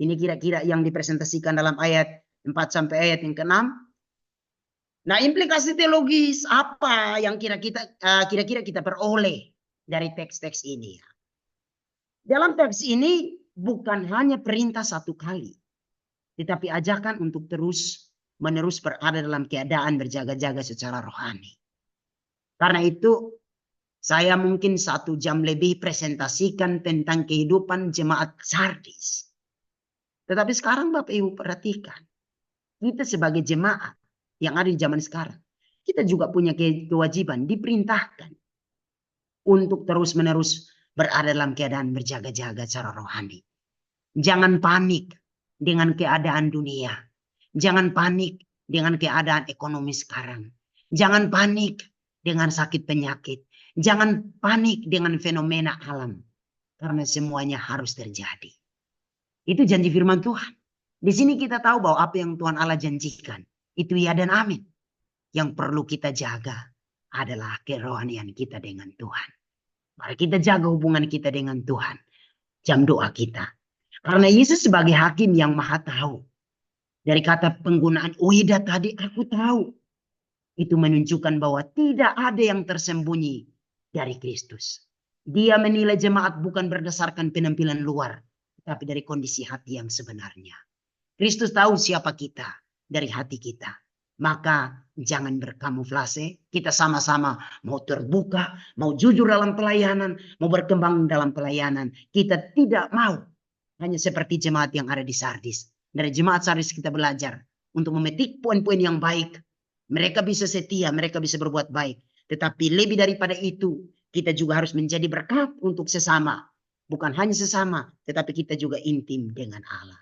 Ini kira-kira yang dipresentasikan dalam ayat 4 sampai ayat yang ke-6. Nah, implikasi teologis apa yang kira-kira kita peroleh dari teks-teks ini? Dalam teks ini bukan hanya perintah satu kali, tetapi ajakan untuk terus-menerus berada dalam keadaan berjaga-jaga secara rohani. Karena itu, saya mungkin 1 jam lebih presentasikan tentang kehidupan jemaat Sardis. Tetapi sekarang Bapak Ibu perhatikan. Kita sebagai jemaat yang ada di zaman sekarang. Kita juga punya kewajiban diperintahkan. Untuk terus-menerus berada dalam keadaan berjaga-jaga secara rohani. Jangan panik dengan keadaan dunia. Jangan panik dengan keadaan ekonomi sekarang. Jangan panik dengan sakit penyakit. Jangan panik dengan fenomena alam. Karena semuanya harus terjadi. Itu janji firman Tuhan. Di sini kita tahu bahwa apa yang Tuhan Allah janjikan. Itu ya dan amin. Yang perlu kita jaga adalah kerohanian kita dengan Tuhan. Mari kita jaga hubungan kita dengan Tuhan. Jam doa kita. Karena Yesus sebagai hakim yang maha tahu. Dari kata penggunaan uida tadi aku tahu. Itu menunjukkan bahwa tidak ada yang tersembunyi dari Kristus. Dia menilai jemaat bukan berdasarkan penampilan luar, tapi dari kondisi hati yang sebenarnya. Kristus tahu siapa kita dari hati kita. Maka jangan berkamuflase. Kita sama-sama mau terbuka, mau jujur dalam pelayanan, mau berkembang dalam pelayanan. Kita tidak mau hanya seperti jemaat yang ada di Sardis. Dari jemaat Sardis kita belajar untuk memetik poin-poin yang baik. Mereka bisa setia, mereka bisa berbuat baik. Tetapi lebih daripada itu, kita juga harus menjadi berkat untuk sesama. Bukan hanya sesama, tetapi kita juga intim dengan Allah.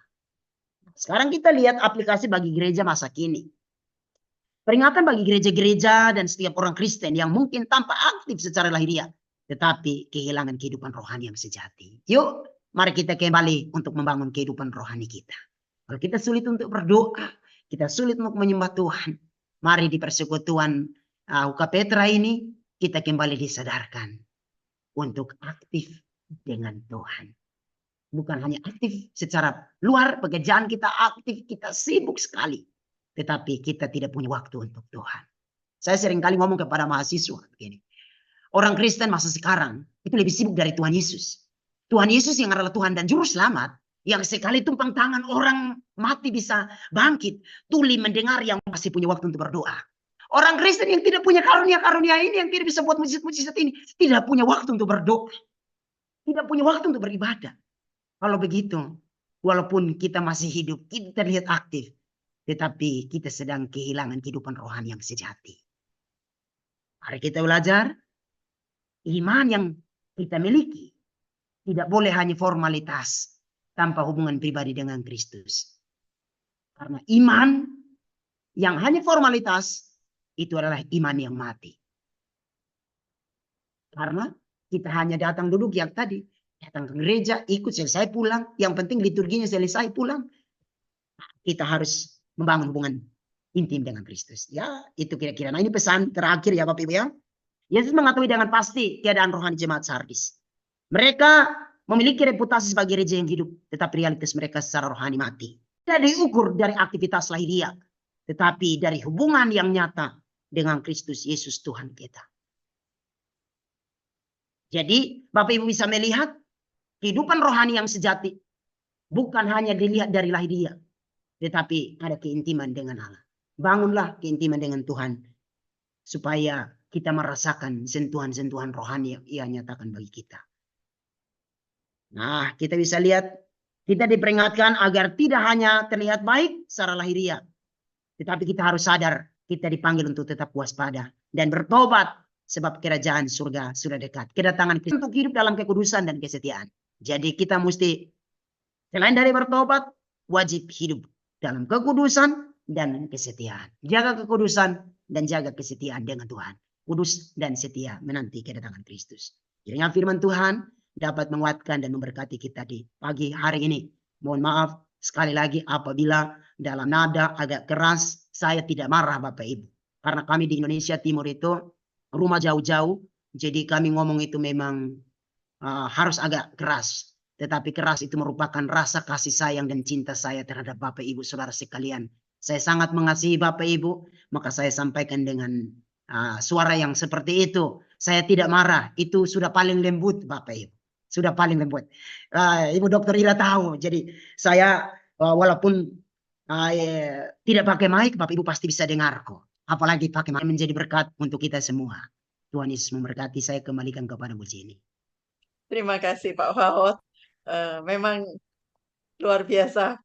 Sekarang kita lihat aplikasi bagi gereja masa kini. Peringatan bagi gereja-gereja dan setiap orang Kristen yang mungkin tanpa aktif secara lahiriah, tetapi kehilangan kehidupan rohani yang sejati. Yuk, mari kita kembali untuk membangun kehidupan rohani kita. Kalau kita sulit untuk berdoa, kita sulit untuk menyembah Tuhan, mari di persekutuan UK Petra ini, kita kembali disadarkan untuk aktif dengan Tuhan. Bukan hanya aktif secara luar, pekerjaan kita aktif, kita sibuk sekali. Tetapi kita tidak punya waktu untuk Tuhan. Saya seringkali ngomong kepada mahasiswa begini. Orang Kristen masa sekarang itu lebih sibuk dari Tuhan Yesus. Tuhan Yesus yang adalah Tuhan dan Juru Selamat, yang sekali tumpang tangan orang mati bisa bangkit. Tuli mendengar yang masih punya waktu untuk berdoa. Orang Kristen yang tidak punya karunia-karunia ini, yang tidak bisa buat mujizat-mujizat ini, tidak punya waktu untuk berdoa. Tidak punya waktu untuk beribadah. Kalau begitu, walaupun kita masih hidup, kita terlihat aktif, tetapi kita sedang kehilangan kehidupan rohani yang sejati. Mari kita belajar, iman yang kita miliki tidak boleh hanya formalitas tanpa hubungan pribadi dengan Kristus. Karena iman yang hanya formalitas itu adalah iman yang mati. Karena kita hanya datang duduk yang tadi, datang ke gereja, ikut selesai pulang, yang penting liturginya selesai pulang. Kita harus membangun hubungan intim dengan Kristus. Ya, itu kira-kira. Nah, ini pesan terakhir ya Bapak Ibu ya. Yesus mengetahui dengan pasti keadaan rohani jemaat Sardis. Mereka memiliki reputasi sebagai gereja yang hidup, tetapi realitas mereka secara rohani mati. Tidak diukur dari aktivitas lahiriah, tetapi dari hubungan yang nyata dengan Kristus Yesus Tuhan kita. Jadi, Bapak Ibu bisa melihat kehidupan rohani yang sejati bukan hanya dilihat dari lahiriah, tetapi ada keintiman dengan Allah. Bangunlah keintiman dengan Tuhan supaya kita merasakan sentuhan-sentuhan rohani yang Ia nyatakan bagi kita. Nah, kita bisa lihat kita diperingatkan agar tidak hanya terlihat baik secara lahiriah, tetapi kita harus sadar kita dipanggil untuk tetap waspada dan bertobat sebab kerajaan surga sudah dekat. Kedatangan Kristus untuk hidup dalam kekudusan dan kesetiaan. Jadi kita mesti selain dari bertobat, wajib hidup dalam kekudusan dan kesetiaan. Jaga kekudusan dan jaga kesetiaan dengan Tuhan. Kudus dan setia menanti kedatangan Kristus. Kiranya firman Tuhan dapat menguatkan dan memberkati kita di pagi hari ini. Mohon maaf sekali lagi apabila dalam nada agak keras, saya tidak marah Bapak Ibu. Karena kami di Indonesia Timur itu rumah jauh-jauh, jadi kami ngomong itu memang harus agak keras. Tetapi keras itu merupakan rasa kasih sayang dan cinta saya terhadap Bapak Ibu Saudara sekalian. Saya sangat mengasihi Bapak Ibu, maka saya sampaikan dengan suara yang seperti itu. Saya tidak marah, itu sudah paling lembut Bapak Ibu. Sudah paling lembut. Ibu Dokter Ira tahu, jadi saya walaupun tidak pakai mic, Bapak Ibu pasti bisa dengar kok. Apalagi pakai mic, menjadi berkat untuk kita semua. Tuhan Yesus memberkati. Saya kembalikan kepada Bu Jenny. Terima kasih Pak Fahod. Memang luar biasa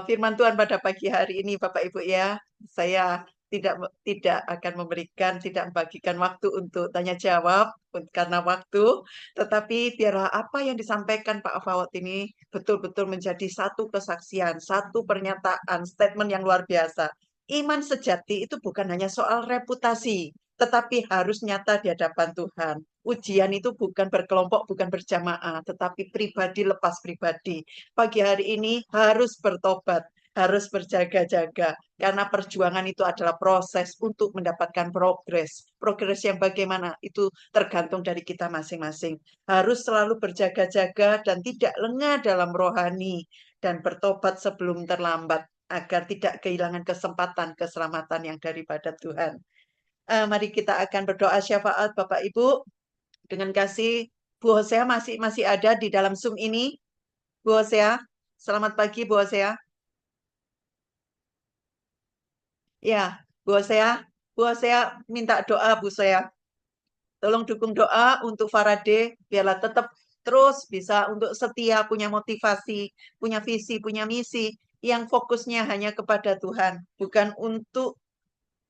firman Tuhan pada pagi hari ini Bapak Ibu ya. Saya tidak akan membagikan waktu untuk tanya jawab karena waktu, tetapi biarlah apa yang disampaikan Pak Fahod ini betul-betul menjadi satu kesaksian, satu pernyataan, statement yang luar biasa. Iman sejati itu bukan hanya soal reputasi, tetapi harus nyata di hadapan Tuhan. Ujian itu bukan berkelompok, bukan berjamaah, tetapi pribadi lepas pribadi. Pagi hari ini harus bertobat, harus berjaga-jaga, karena perjuangan itu adalah proses untuk mendapatkan progres. Progres yang bagaimana itu tergantung dari kita masing-masing. Harus selalu berjaga-jaga dan tidak lengah dalam rohani, dan bertobat sebelum terlambat, agar tidak kehilangan kesempatan keselamatan yang daripada Tuhan. Mari kita akan berdoa syafaat Bapak Ibu. Dengan kasih, Bu Hosea masih ada di dalam Zoom ini. Bu Hosea, selamat pagi Bu Hosea. Ya, Bu Hosea minta doa Bu Hosea. Tolong dukung doa untuk Faraday, biarlah tetap terus bisa untuk setia, punya motivasi, punya visi, punya misi, yang fokusnya hanya kepada Tuhan, bukan untuk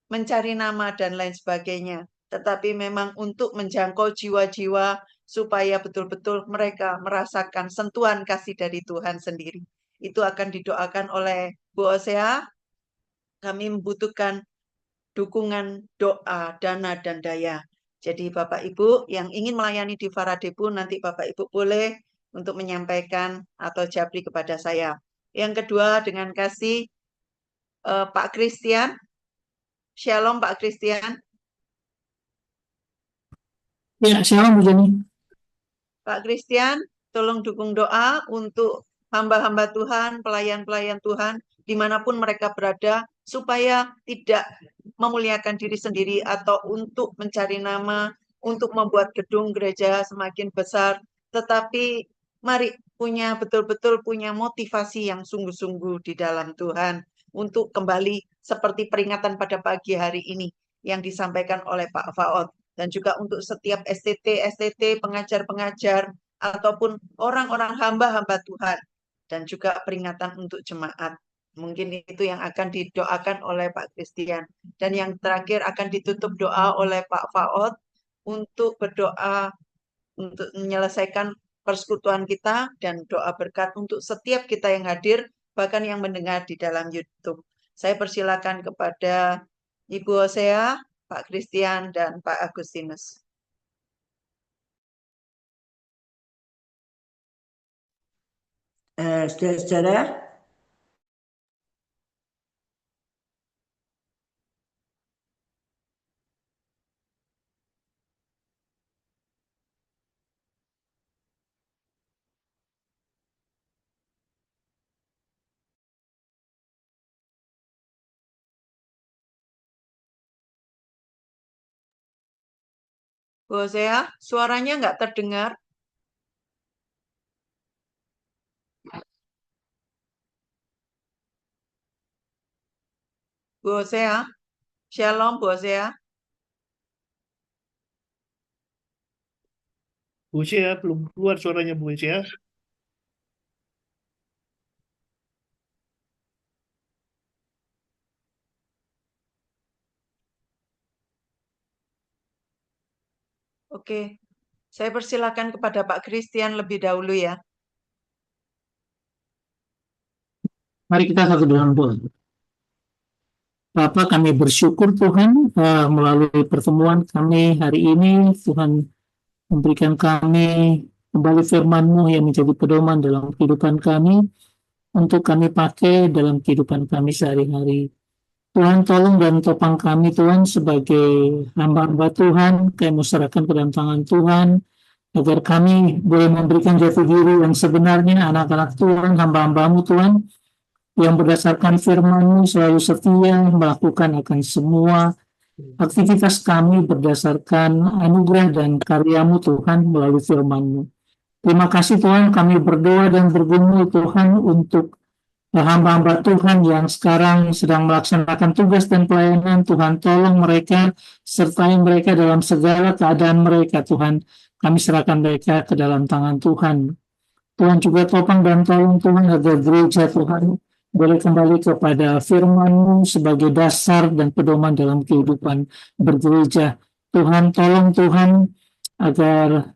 mencari nama dan lain sebagainya, tetapi memang untuk menjangkau jiwa-jiwa supaya betul-betul mereka merasakan sentuhan kasih dari Tuhan sendiri. itu akan didoakan oleh Bu Osea. Kami membutuhkan dukungan doa, dana, dan daya. Jadi Bapak Ibu yang ingin melayani di Faraday pun nanti Bapak Ibu boleh untuk menyampaikan atau japri kepada saya. Yang kedua dengan kasih Pak Christian. Shalom Pak Christian. Ya, shalom Bu Jenny. Pak Christian, tolong dukung doa untuk hamba-hamba Tuhan, pelayan-pelayan Tuhan, dimanapun mereka berada, supaya tidak memuliakan diri sendiri atau untuk mencari nama, untuk membuat gedung gereja semakin besar, tetapi mari betul-betul punya motivasi yang sungguh-sungguh di dalam Tuhan, untuk kembali seperti peringatan pada pagi hari ini yang disampaikan oleh Pak Faot. Dan juga untuk setiap STT, pengajar-pengajar, ataupun orang-orang hamba-hamba Tuhan. Dan juga peringatan untuk jemaat. Mungkin itu yang akan didoakan oleh Pak Christian. Dan yang terakhir akan ditutup doa oleh Pak Faot untuk berdoa untuk menyelesaikan persekutuan kita dan doa berkat untuk setiap kita yang hadir, bahkan yang mendengar di dalam YouTube. Saya persilakan kepada Ibu Osea, Pak Christian, dan Pak Agustinus. Saudara-saudara, Bu Osea, suaranya nggak terdengar. Bu Osea, shalom Bu Osea. Bu Osea, belum keluar suaranya Bu Osea. Oke, saya persilakan kepada Pak Christian lebih dahulu ya. Mari kita satu dalam doa. Bapa, kami bersyukur Tuhan melalui pertemuan kami hari ini. Tuhan memberikan kami kembali firman-Mu yang menjadi pedoman dalam kehidupan kami, untuk kami pakai dalam kehidupan kami sehari-hari. Tuhan, tolong dan topang kami Tuhan sebagai hamba-hamba Tuhan, kami mau serahkan ke dalam tangan Tuhan, agar kami boleh memberikan jati diri yang sebenarnya anak-anak Tuhan, hamba-hamba-Mu Tuhan, yang berdasarkan firman-Mu selalu setia melakukan akan semua aktivitas kami berdasarkan anugerah dan karya-Mu Tuhan melalui firman-Mu. Terima kasih Tuhan, kami berdoa dan bergumul Tuhan untuk hamba-hamba Tuhan yang sekarang sedang melaksanakan tugas dan pelayanan. Tuhan, tolong mereka, sertai mereka dalam segala keadaan mereka Tuhan. Kami serahkan mereka ke dalam tangan Tuhan. Tuhan juga topang dan tolong Tuhan agar gereja Tuhan boleh kembali kepada firman-Mu sebagai dasar dan pedoman dalam kehidupan bergereja. Tuhan, tolong Tuhan agar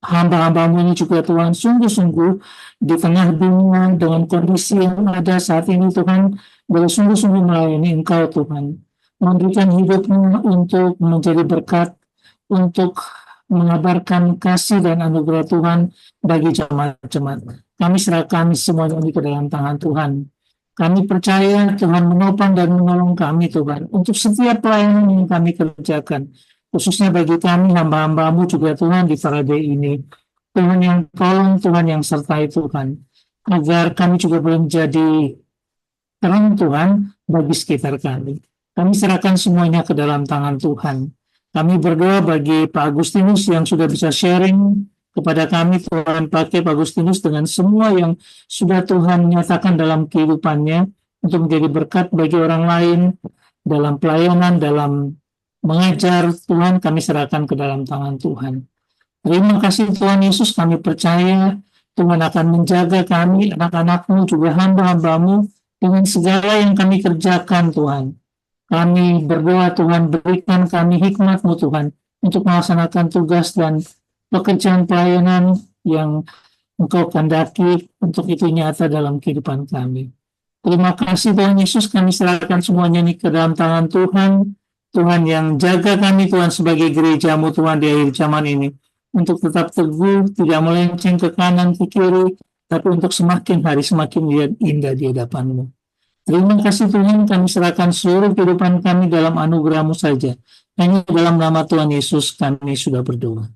hamba-hamba-Mu ini juga Tuhan sungguh-sungguh di tengah dunia dengan kondisi yang ada saat ini Tuhan, boleh sungguh-sungguh melayani Engkau Tuhan, memberikan hidupnya untuk menjadi berkat, untuk mengabarkan kasih dan anugerah Tuhan bagi jemaat-jemaat. Kami serahkan semuanya ini ke dalam tangan Tuhan. Kami percaya Tuhan menopang dan menolong kami Tuhan untuk setiap pelayanan yang kami kerjakan, khususnya bagi kami hamba-hamba-Mu juga Tuhan di Faraday ini. Tuhan yang tolong, Tuhan yang sertai Tuhan, agar kami juga boleh menjadi terang Tuhan bagi sekitar kami. Kami serahkan semuanya ke dalam tangan Tuhan. Kami berdoa bagi Pak Agustinus yang sudah bisa sharing kepada kami. Tuhan, pakai Pak Agustinus dengan semua yang sudah Tuhan nyatakan dalam kehidupannya untuk menjadi berkat bagi orang lain dalam pelayanan, dalam mengajar. Tuhan, kami serahkan ke dalam tangan Tuhan. Terima kasih Tuhan Yesus, kami percaya Tuhan akan menjaga kami, anak-anak-Mu, juga hamba-hamba-Mu dengan segala yang kami kerjakan Tuhan. Kami berdoa Tuhan, berikan kami hikmat-Mu Tuhan untuk melaksanakan tugas dan pekerjaan pelayanan yang Engkau kehendaki untuk itu nyata dalam kehidupan kami. Terima kasih Tuhan Yesus, kami serahkan semuanya ini ke dalam tangan Tuhan. Tuhan yang jaga kami, Tuhan sebagai gereja-Mu Tuhan di akhir zaman ini. Untuk tetap teguh, tidak melenceng ke kanan, ke kiri, tapi untuk semakin hari semakin indah di hadapan-Mu. Terima kasih Tuhan, kami serahkan seluruh kehidupan kami dalam anugerah-Mu saja. Hanya dalam nama Tuhan Yesus kami sudah berdoa.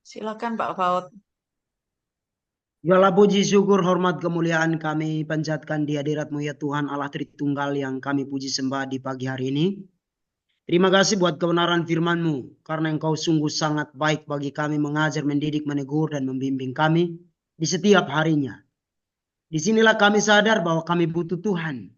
Silakan Pak Paut. Segala puji syukur hormat kemuliaan kami panjatkan di hadirat-Mu ya Tuhan Allah Tritunggal yang kami puji sembah di pagi hari ini. Terima kasih buat kebenaran firman-Mu karena Engkau sungguh sangat baik bagi kami mengajar, mendidik, menegur dan membimbing kami di setiap harinya. Disinilah kami sadar bahwa kami butuh Tuhan.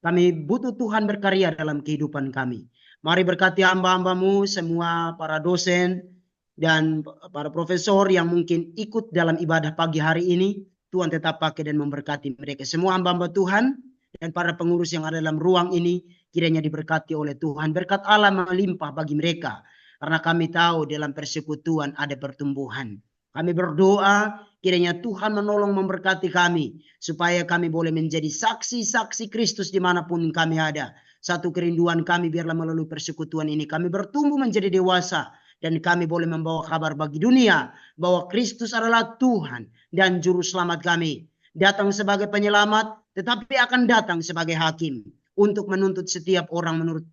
Kami butuh Tuhan berkarya dalam kehidupan kami. Mari berkati hamba-hamba-Mu semua para dosen dan para profesor yang mungkin ikut dalam ibadah pagi hari ini. Tuhan tetap pakai dan memberkati mereka. Semua hamba-hamba Tuhan dan para pengurus yang ada dalam ruang ini kiranya diberkati oleh Tuhan. Berkat Allah melimpah bagi mereka. Karena kami tahu dalam persekutuan ada pertumbuhan. Kami berdoa kiranya Tuhan menolong memberkati kami. Supaya kami boleh menjadi saksi-saksi Kristus dimanapun kami ada. Satu kerinduan kami biarlah melalui persekutuan ini kami bertumbuh menjadi dewasa. Dan kami boleh membawa kabar bagi dunia bahwa Kristus adalah Tuhan dan Juru Selamat kami. Datang sebagai penyelamat tetapi akan datang sebagai hakim. Untuk menuntut setiap orang menurut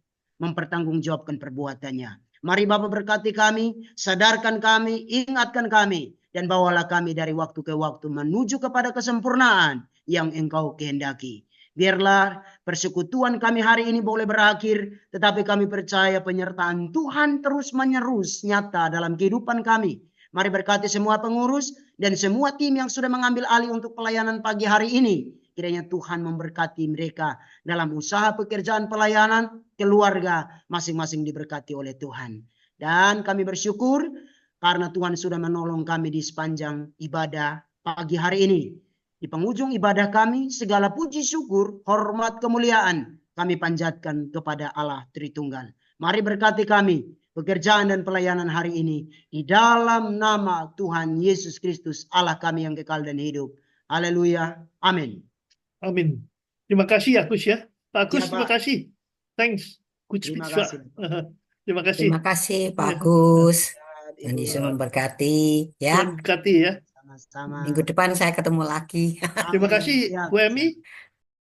mempertanggungjawabkan perbuatannya. Mari Bapa berkati kami, sadarkan kami, ingatkan kami. Dan bawalah kami dari waktu ke waktu menuju kepada kesempurnaan yang Engkau kehendaki. Biarlah persekutuan kami hari ini boleh berakhir, tetapi kami percaya penyertaan Tuhan terus menerus nyata dalam kehidupan kami. Mari berkati semua pengurus dan semua tim yang sudah mengambil alih untuk pelayanan pagi hari ini. Kiranya Tuhan memberkati mereka dalam usaha pekerjaan pelayanan, keluarga masing-masing diberkati oleh Tuhan. Dan kami bersyukur karena Tuhan sudah menolong kami di sepanjang ibadah pagi hari ini. Di penghujung ibadah kami, segala puji syukur, hormat, kemuliaan kami panjatkan kepada Allah Tritunggal. Mari berkati kami, pekerjaan dan pelayanan hari ini. Di dalam nama Tuhan Yesus Kristus, Allah kami yang kekal dan hidup. Haleluya. Amin. Amin. Terima kasih Agus ya. Pak Agus, Ya, Pak. terima kasih. Thanks. Good Terima speech, Pak. kasih. Terima kasih. Terima kasih Pak Ya. Agus. Ibu. Dan Yesus memberkati ya. Tuhan berkati ya. Sama-sama. Minggu depan saya ketemu lagi. Terima Amin. kasih Siap. Bu Emi.